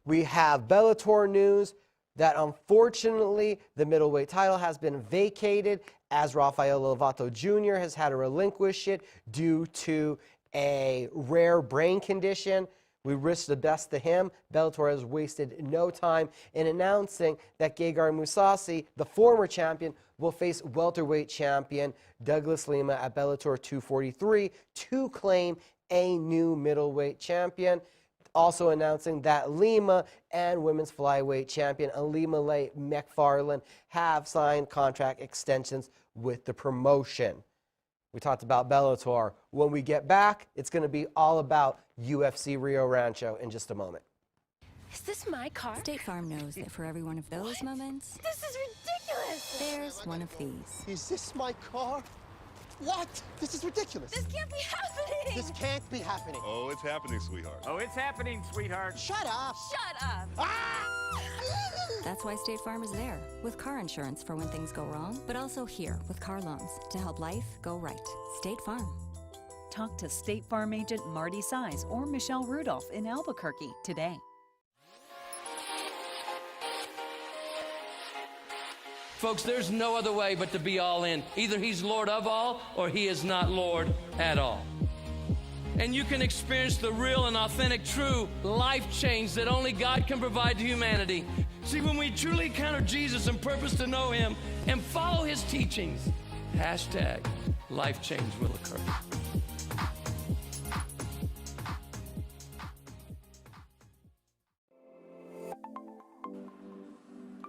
We have Bellator news that unfortunately the middleweight title has been vacated as Rafael Lovato Jr. has had to relinquish it due to a rare brain condition. We wish the best to him. Bellator has wasted no time in announcing that Gegard Mousasi, the former champion, will face welterweight champion Douglas Lima at Bellator 243 to claim a new middleweight champion. Also announcing that Lima and women's flyweight champion Alimale McFarland have signed contract extensions with the promotion. We talked about Bellator. When we get back, it's going to be all about UFC Rio Rancho in just a moment. Is this my car? State Farm knows that for every one of those moments, This is ridiculous! there's one of these. Is this my car? What? This is ridiculous. This can't be happening! This can't be happening. Oh, it's happening, sweetheart. Oh, it's happening, sweetheart. Shut up. Shut up! That's why State Farm is there, with car insurance for when things go wrong, but also here with car loans to help life go right. State Farm. Talk to State Farm agent Marty Size or Michelle Rudolph in Albuquerque today. Folks, there's no other way but to be all in. Either he's Lord of all or he is not Lord at all. And you can experience the real and authentic, true life change that only God can provide to humanity. See, when we truly encounter Jesus and purpose to know him and follow his teachings, hashtag life change will occur.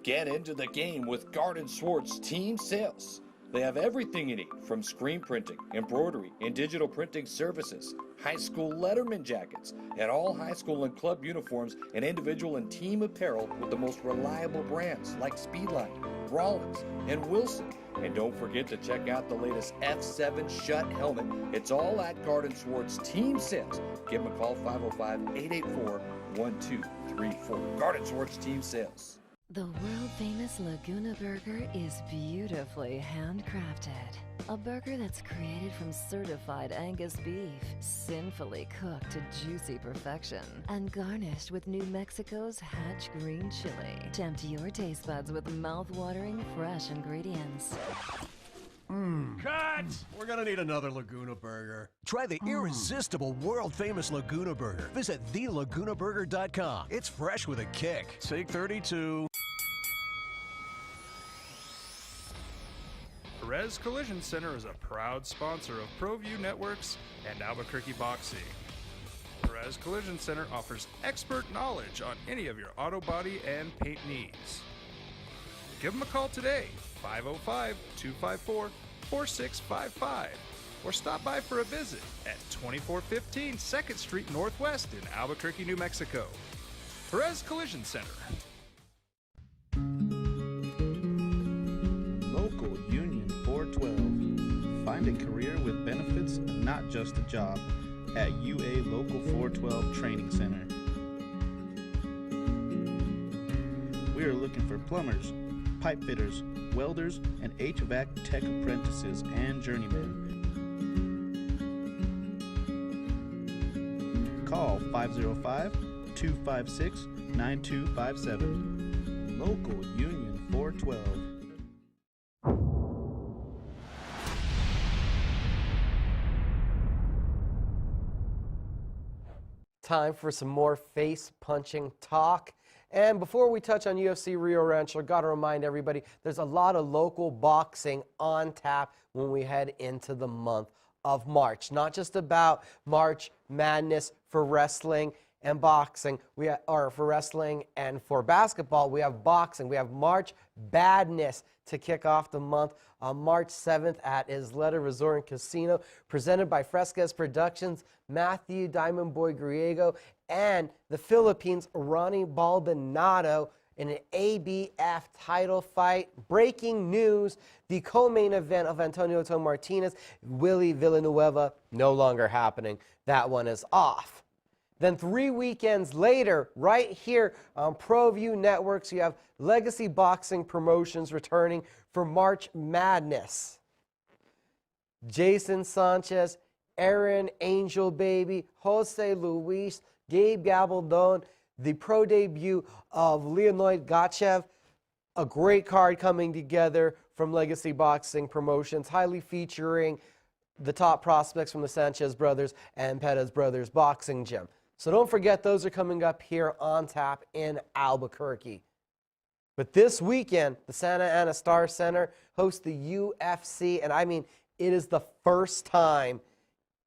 Get into the game with Garden Swartz Team Sales. They have everything you need, from screen printing, embroidery, and digital printing services, high school letterman jackets, and all high school and club uniforms and individual and team apparel with the most reliable brands like Speedline, Rollins, and Wilson. And don't forget to check out the latest F7 Shut helmet. It's all at Garden Swartz Team Sales. Give them a call, 505-884-1234. Garden Swartz Team Sales. The world-famous Laguna Burger is beautifully handcrafted. A burger that's created from certified Angus beef, sinfully cooked to juicy perfection, and garnished with New Mexico's Hatch green chili. Tempt your taste buds with mouth-watering fresh ingredients. Cut! We're gonna need another Laguna Burger. Try the irresistible, world-famous Laguna Burger. Visit thelagunaburger.com. It's fresh with a kick. Take 32. Perez Collision Center is a proud sponsor of ProView Networks and Albuquerque Boxing. Perez Collision Center offers expert knowledge on any of your auto body and paint needs. Give them a call today, 505-254-4655, or stop by for a visit at 2415 2nd Street Northwest in Albuquerque, New Mexico. Perez Collision Center. Local Union 412. Find a career with benefits, not just a job, at UA Local 412 Training Center. We are looking for plumbers, pipe fitters, welders, and HVAC tech apprentices and journeymen. Call 505-256-9257. Local Union 412. Time for some more face-punching talk. And before we touch on UFC Rio Rancho, got to remind everybody, there's a lot of local boxing on tap when we head into the month of March. Not just about March Madness for wrestling and boxing, or for wrestling and for basketball, we have boxing. We have March Badness to kick off the month on March 7th at Isleta Resort and Casino, presented by Fresquez Productions, Matthew Diamond Boy Griego, and the Philippines' Ronnie Baldonado in an ABF title fight. Breaking news, the co-main event of Antonio Tom Martinez, Willie Villanueva, no longer happening. That one is off. Then 3 weekends later, right here on ProView Networks, you have Legacy Boxing Promotions returning for March Madness. Jason Sanchez, Aaron Angel Baby, Jose Luis, Gabe Gabaldon, the pro debut of Leonid Gachev. A great card coming together from Legacy Boxing Promotions, highly featuring the top prospects from the Sanchez brothers and Pettis brothers boxing gym. So don't forget, those are coming up here on tap in Albuquerque. But this weekend, the Santa Ana Star Center hosts the UFC, and I mean, it is the first time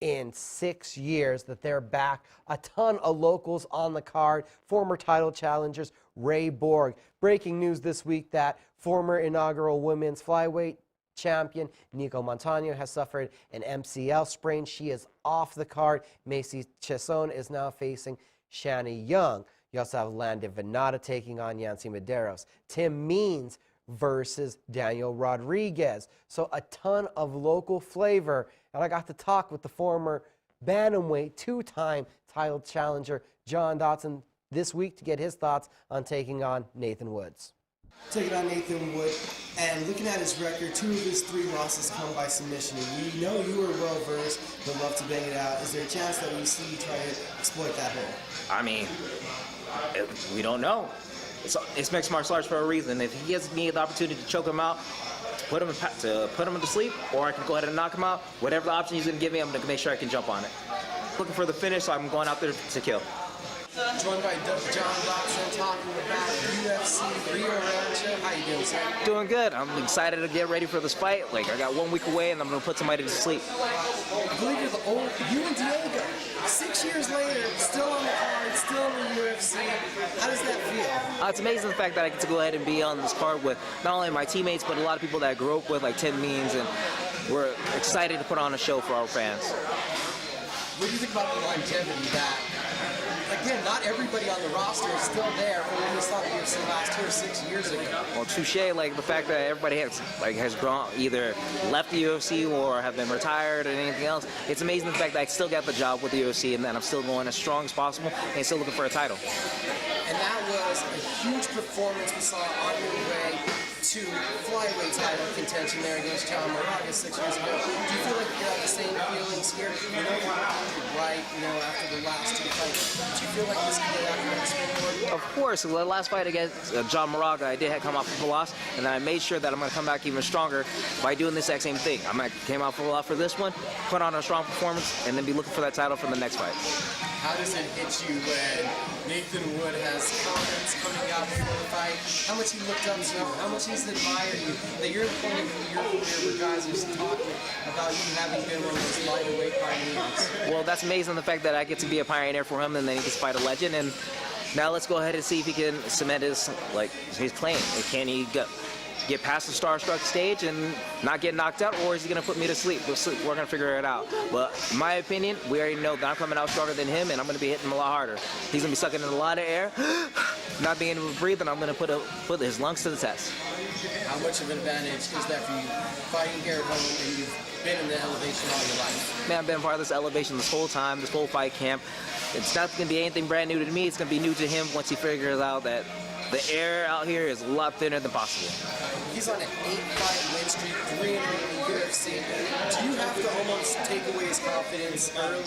in 6 years that they're back. A ton of locals on the card, former title challengers Ray Borg. Breaking news this week that former inaugural women's flyweight champion Nico Montano has suffered an MCL sprain. She is off the card. Macy Chiasson is now facing Shani Young. You also have Landon Venata taking on Yancy Medeiros. Tim Means versus Daniel Rodriguez. So a ton of local flavor. And I got to talk with the former bantamweight, two-time title challenger John Dodson this week to get his thoughts on taking on Nathan Woods. Taking on Nathan Wood, and looking at his record, 2 of his 3 losses come by submission. We know you are well versed, but love to bang it out. Is there a chance that we see you try to exploit that hole? I mean, we don't know. It's mixed martial arts for a reason. If he gives me the opportunity to choke him out, to put him to sleep, or I can go ahead and knock him out, whatever the option he's going to give me, I'm going to make sure I can jump on it. Looking for the finish, so I'm going out there to kill. Joined by John Dodson, talking about UFC Rio Rancho. How you doing, sir? Doing good. I'm excited to get ready for this fight. Like, I got 1 week away, and I'm going to put somebody to sleep. I believe you're the old, you and Diego, 6 years later, still on the card, still in the UFC. How does that feel? It's amazing the fact that I get to go ahead and be on this card with not only my teammates, but a lot of people that I grew up with, like Tim Means, and we're excited to put on a show for our fans. What do you think about the longevity that, again, not everybody on the roster is still there from when we saw the UFC last 2 or 6 years ago? Well, touche, like the fact that everybody has grown, either left the UFC or have been retired or anything else. It's amazing the fact that I still got the job with the UFC and that I'm still going as strong as possible and still looking for a title. And that was a huge performance we saw on your way to flyweight title contention there against John Moraga 6 years ago. Do you feel like you have the same feelings here? You know, you did right, after the last 2 fights. Do you feel like this could go after next springboard? Of course. The last fight against John Moraga, I did come out for a loss, and then I made sure that I'm going to come back even stronger by doing the exact same thing. I came out for a loss for this one, put on a strong performance, and then be looking for that title for the next fight. How does it hit you when Nathan Wood has comments coming out before the fight? How much he looked up to you, how much he's admired you, that you're the point of your career where guys are talking about you having been one of those lightweight pioneers? Well, that's amazing, the fact that I get to be a pioneer for him, and then he gets to fight a legend. And now let's go ahead and see if he can cement his claim. Can he get past the starstruck stage and not get knocked out, or is he going to put me to sleep? We're going to figure it out. But in my opinion, we already know that I'm coming out stronger than him, and I'm going to be hitting him a lot harder. He's going to be sucking in a lot of air, not being able to breathe, and I'm going to put his lungs to the test. How much of an advantage is that for you fighting here at home, and you've been in the elevation all your life? Man, I've been part of this elevation this whole time, this whole fight camp. It's not going to be anything brand new to me. It's going to be new to him once he figures out that the air out here is a lot thinner than possible. He's on an 8-fight win streak, 3 in the UFC. Do you have to almost take away his confidence early?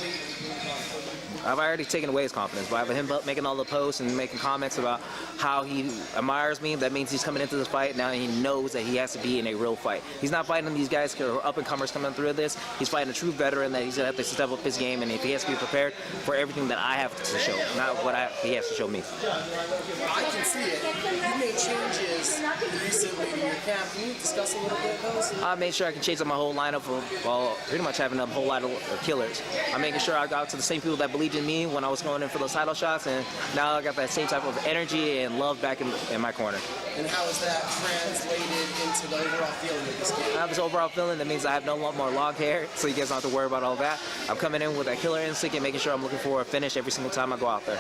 I've already taken away his confidence by him making all the posts and making comments about how he admires me. That means he's coming into this fight now and he knows that he has to be in a real fight. He's not fighting these guys who are up-and-comers coming through this. He's fighting a true veteran that he's going to have to step up his game, and if he has to be prepared for everything that I have to show, not what he has to show me. I can see it. You made changes recently to your camp. Can you discuss a little bit of those? I made sure I can change up my whole lineup while pretty much having a whole lot of killers. I'm making sure I got to the same people that believed in me when I was going in for those title shots, and now I got that same type of energy and love back in my corner. And how is that translated into the overall feeling of this game? I have this overall feeling that means I have no more long hair, so you guys don't have to worry about all that. I'm coming in with that killer instinct and making sure I'm looking for a finish every single time I go out there.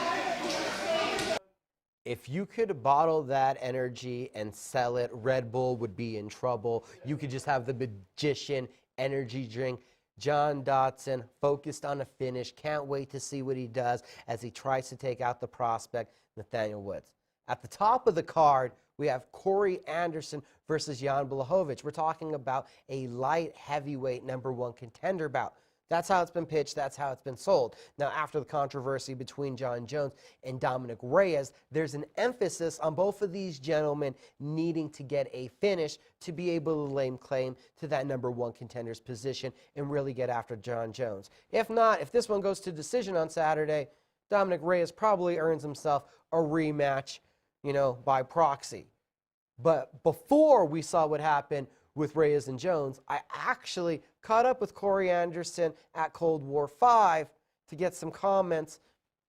If you could bottle that energy and sell it, Red Bull would be in trouble. You could just have the magician energy drink. John Dodson focused on a finish. Can't wait to see what he does as he tries to take out the prospect, Nathaniel Woods. At the top of the card, we have Corey Anderson versus Jan Blachowicz. We're talking about a light heavyweight #1 contender bout. That's how it's been pitched. That's how it's been sold. Now, after the controversy between John Jones and Dominic Reyes, there's an emphasis on both of these gentlemen needing to get a finish to be able to lay claim to that #1 contender's position and really get after John Jones. If not, if this one goes to decision on Saturday, Dominic Reyes probably earns himself a rematch, you know, by proxy. But before we saw what happened with Reyes and Jones, I actually caught up with Corey Anderson at Cold War 5 to get some comments,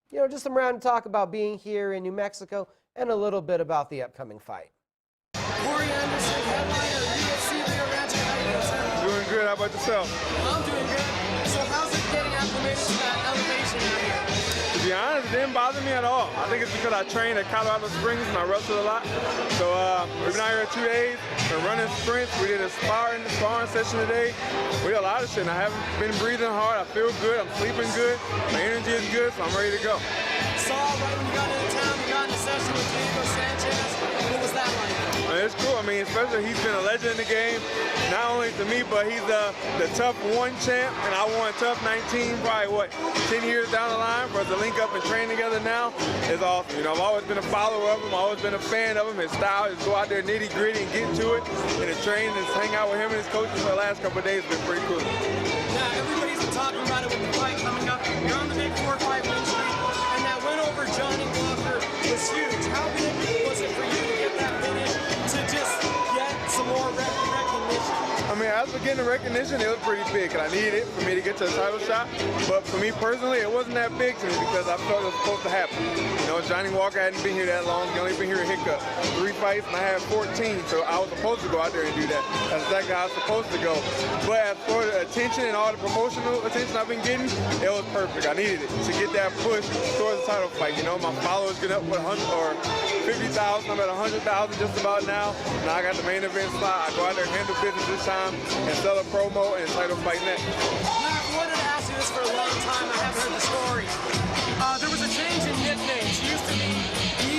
you know, just some random talk about being here in New Mexico and a little bit about the upcoming fight. Corey Anderson, headliner, UFC Rio Rancho. How you doing, sir? Doing good. How about yourself? I'm doing good. So how's it getting acclimated to that elevation out here? To be honest, it didn't bother me at all. I think it's because I trained at Colorado Springs and I wrestled a lot. So we've been out here 2 days. Been running sprints. We did a sparring session today. We did a lot of shit. And I haven't been breathing hard. I feel good. I'm sleeping good. My energy is good, so I'm ready to go. Saw right when you got into town, you got in a session with Diego Sanchez. What was that like? It's cool. I mean, especially he's been a legend in the game. Not only to me, but he's the Tough 1 champ, and I won Tough 19 probably, 10 years down the line. For us to link up and train together now is awesome. You know, I've always been a follower of him. I've always been a fan of him. His style is go out there nitty gritty and get to it, and to train and hang out with him and his coaches for the last couple of days has been pretty cool. Now, everybody's been talking about it with the fight coming up. You're on the big 4-5 win streak, and that win over Johnny Walker was huge. How big was it for you to get that finish, to just get some more recognition? I mean, as for getting the recognition, it was pretty big, and I needed it for me to get to a title shot. But for me personally, it wasn't that big to me because I felt it was supposed to happen. You know, Johnny Walker hadn't been here that long. He only been here a hiccup. 3 fights, and I had 14, so I was supposed to go out there and do that. That's exactly how I was supposed to go. But as for the attention and all the promotional attention I've been getting, it was perfect. I needed it to get that push towards the title fight. You know, my followers get up with 100 or 50,000. I'm at 100,000 just about now. Now I got the main event slot. I go out there and handle business this time and sell a promo and title fight next. I wanted to ask you this for a long time. I haven't heard the story. There was a change in nicknames. You used to be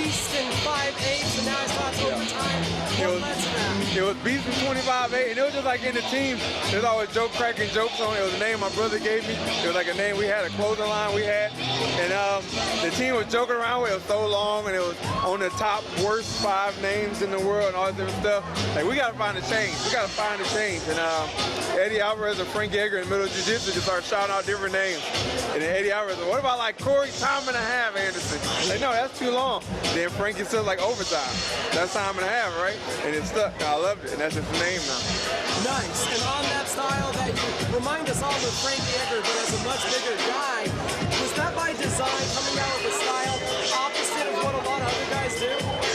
Beast and 5'8", and now it's not overtime. What led to that? It was Beast and 25'8", and it was just like in the team, there's always joke cracking jokes on it. It was a name my brother gave me. It was like a name we had, a clothing line we had. And the team was joking around with it. It was so long, and it was on the top worst 5 names in the world and all this different stuff. Like, we got to find a change. We got to find a change. And Eddie Alvarez and Frank Yeager in the middle of jiu-jitsu just started shouting out different names. And then Eddie Alvarez said, what about like Corey time and a half Anderson? Like, no, that's too long. Then Frankie said like overtime. That's time and a half, right? And it stuck. I loved it, and that's just the name now. Nice. And on that style that you remind us all of Frank Yeager, but as a much bigger guy, was that by design, coming out with a style opposite of what a lot of other guys do?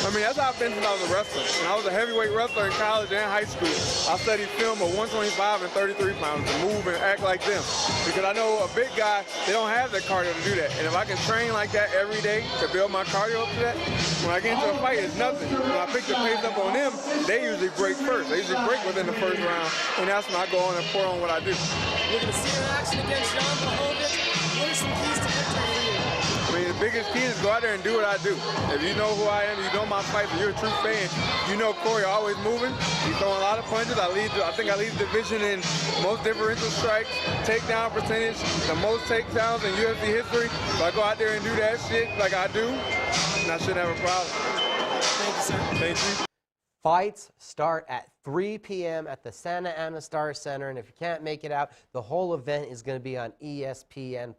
I mean, that's how I've been since I was a wrestler. When I was a heavyweight wrestler in college and high school, I studied film of 125 and 33 pounds to move and act like them. Because I know a big guy, they don't have the cardio to do that. And if I can train like that every day to build my cardio up to that, when I get into a fight, it's nothing. When I pick the pace up on them, they usually break first. They usually break within the first round. And that's when I go on and pour on what I do. We're going to see your action against Jan Blachowicz. What are some keys to victory for you? I mean, the biggest key is go out there and do what I do. If you know who I am, you know my fights, and you're a true fan, you know Corey always moving. He's throwing a lot of punches. I think I lead the division in most differential strikes, takedown percentage, the most takedowns in UFC history. So I go out there and do that shit like I do, and I shouldn't have a problem. Thank you, sir. Thank you. Fights start at 3 p.m. at the Santa Ana Star Center, and if you can't make it out, the whole event is going to be on ESPN+.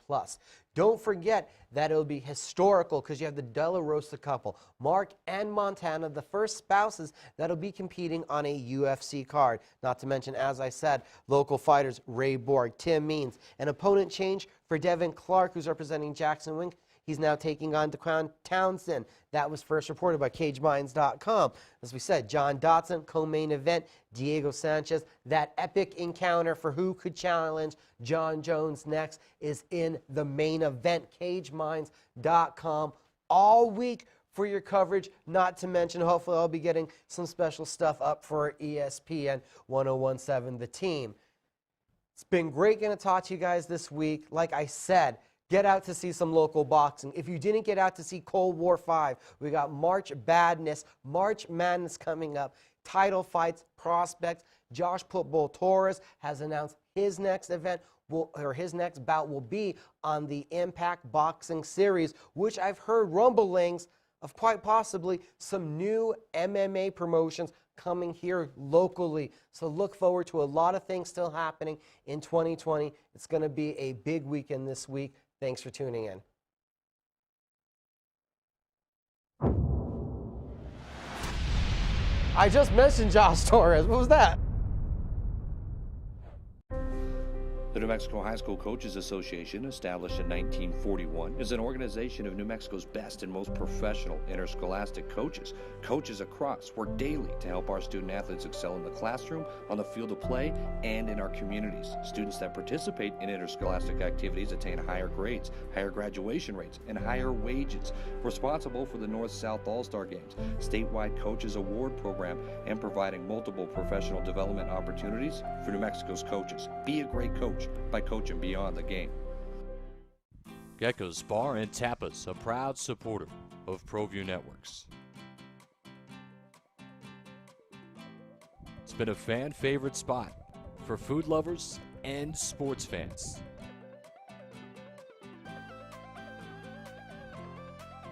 Don't forget that it'll be historical because you have the De La Rosa couple, Mark and Montana, the first spouses that'll be competing on a UFC card. Not to mention, as I said, local fighters Ray Borg, Tim Means. An opponent change for Devin Clark, who's representing Jackson Wink. He's now taking on DeQuan Townsend. That was first reported by CageMinds.com. As we said, John Dotson, co-main event, Diego Sanchez. That epic encounter for who could challenge John Jones next is in the main event. CageMinds.com all week for your coverage. Not to mention, hopefully I'll be getting some special stuff up for ESPN 1017 The Team. It's been great getting to talk to you guys this week. Like I said, get out to see some local boxing. If you didn't get out to see Cold War 5, we got March Madness coming up, title fights, prospects. Josh Pitbull Torres has announced his next event, his next bout will be on the Impact Boxing Series, which I've heard rumblings of quite possibly some new MMA promotions coming here locally. So look forward to a lot of things still happening in 2020. It's going to be a big weekend this week. Thanks for tuning in. I just mentioned Josh Torres. What was that? The New Mexico High School Coaches Association, established in 1941, is an organization of New Mexico's best and most professional interscholastic coaches. Coaches across work daily to help our student athletes excel in the classroom, on the field of play, and in our communities. Students that participate in interscholastic activities attain higher grades, higher graduation rates, and higher wages. Responsible for the North-South All-Star Games, statewide Coaches Award Program, and providing multiple professional development opportunities for New Mexico's coaches. Be a great coach by coaching beyond the game. Gecko's Bar and Tapas, a proud supporter of ProView Networks. It's been a fan favorite spot for food lovers and sports fans.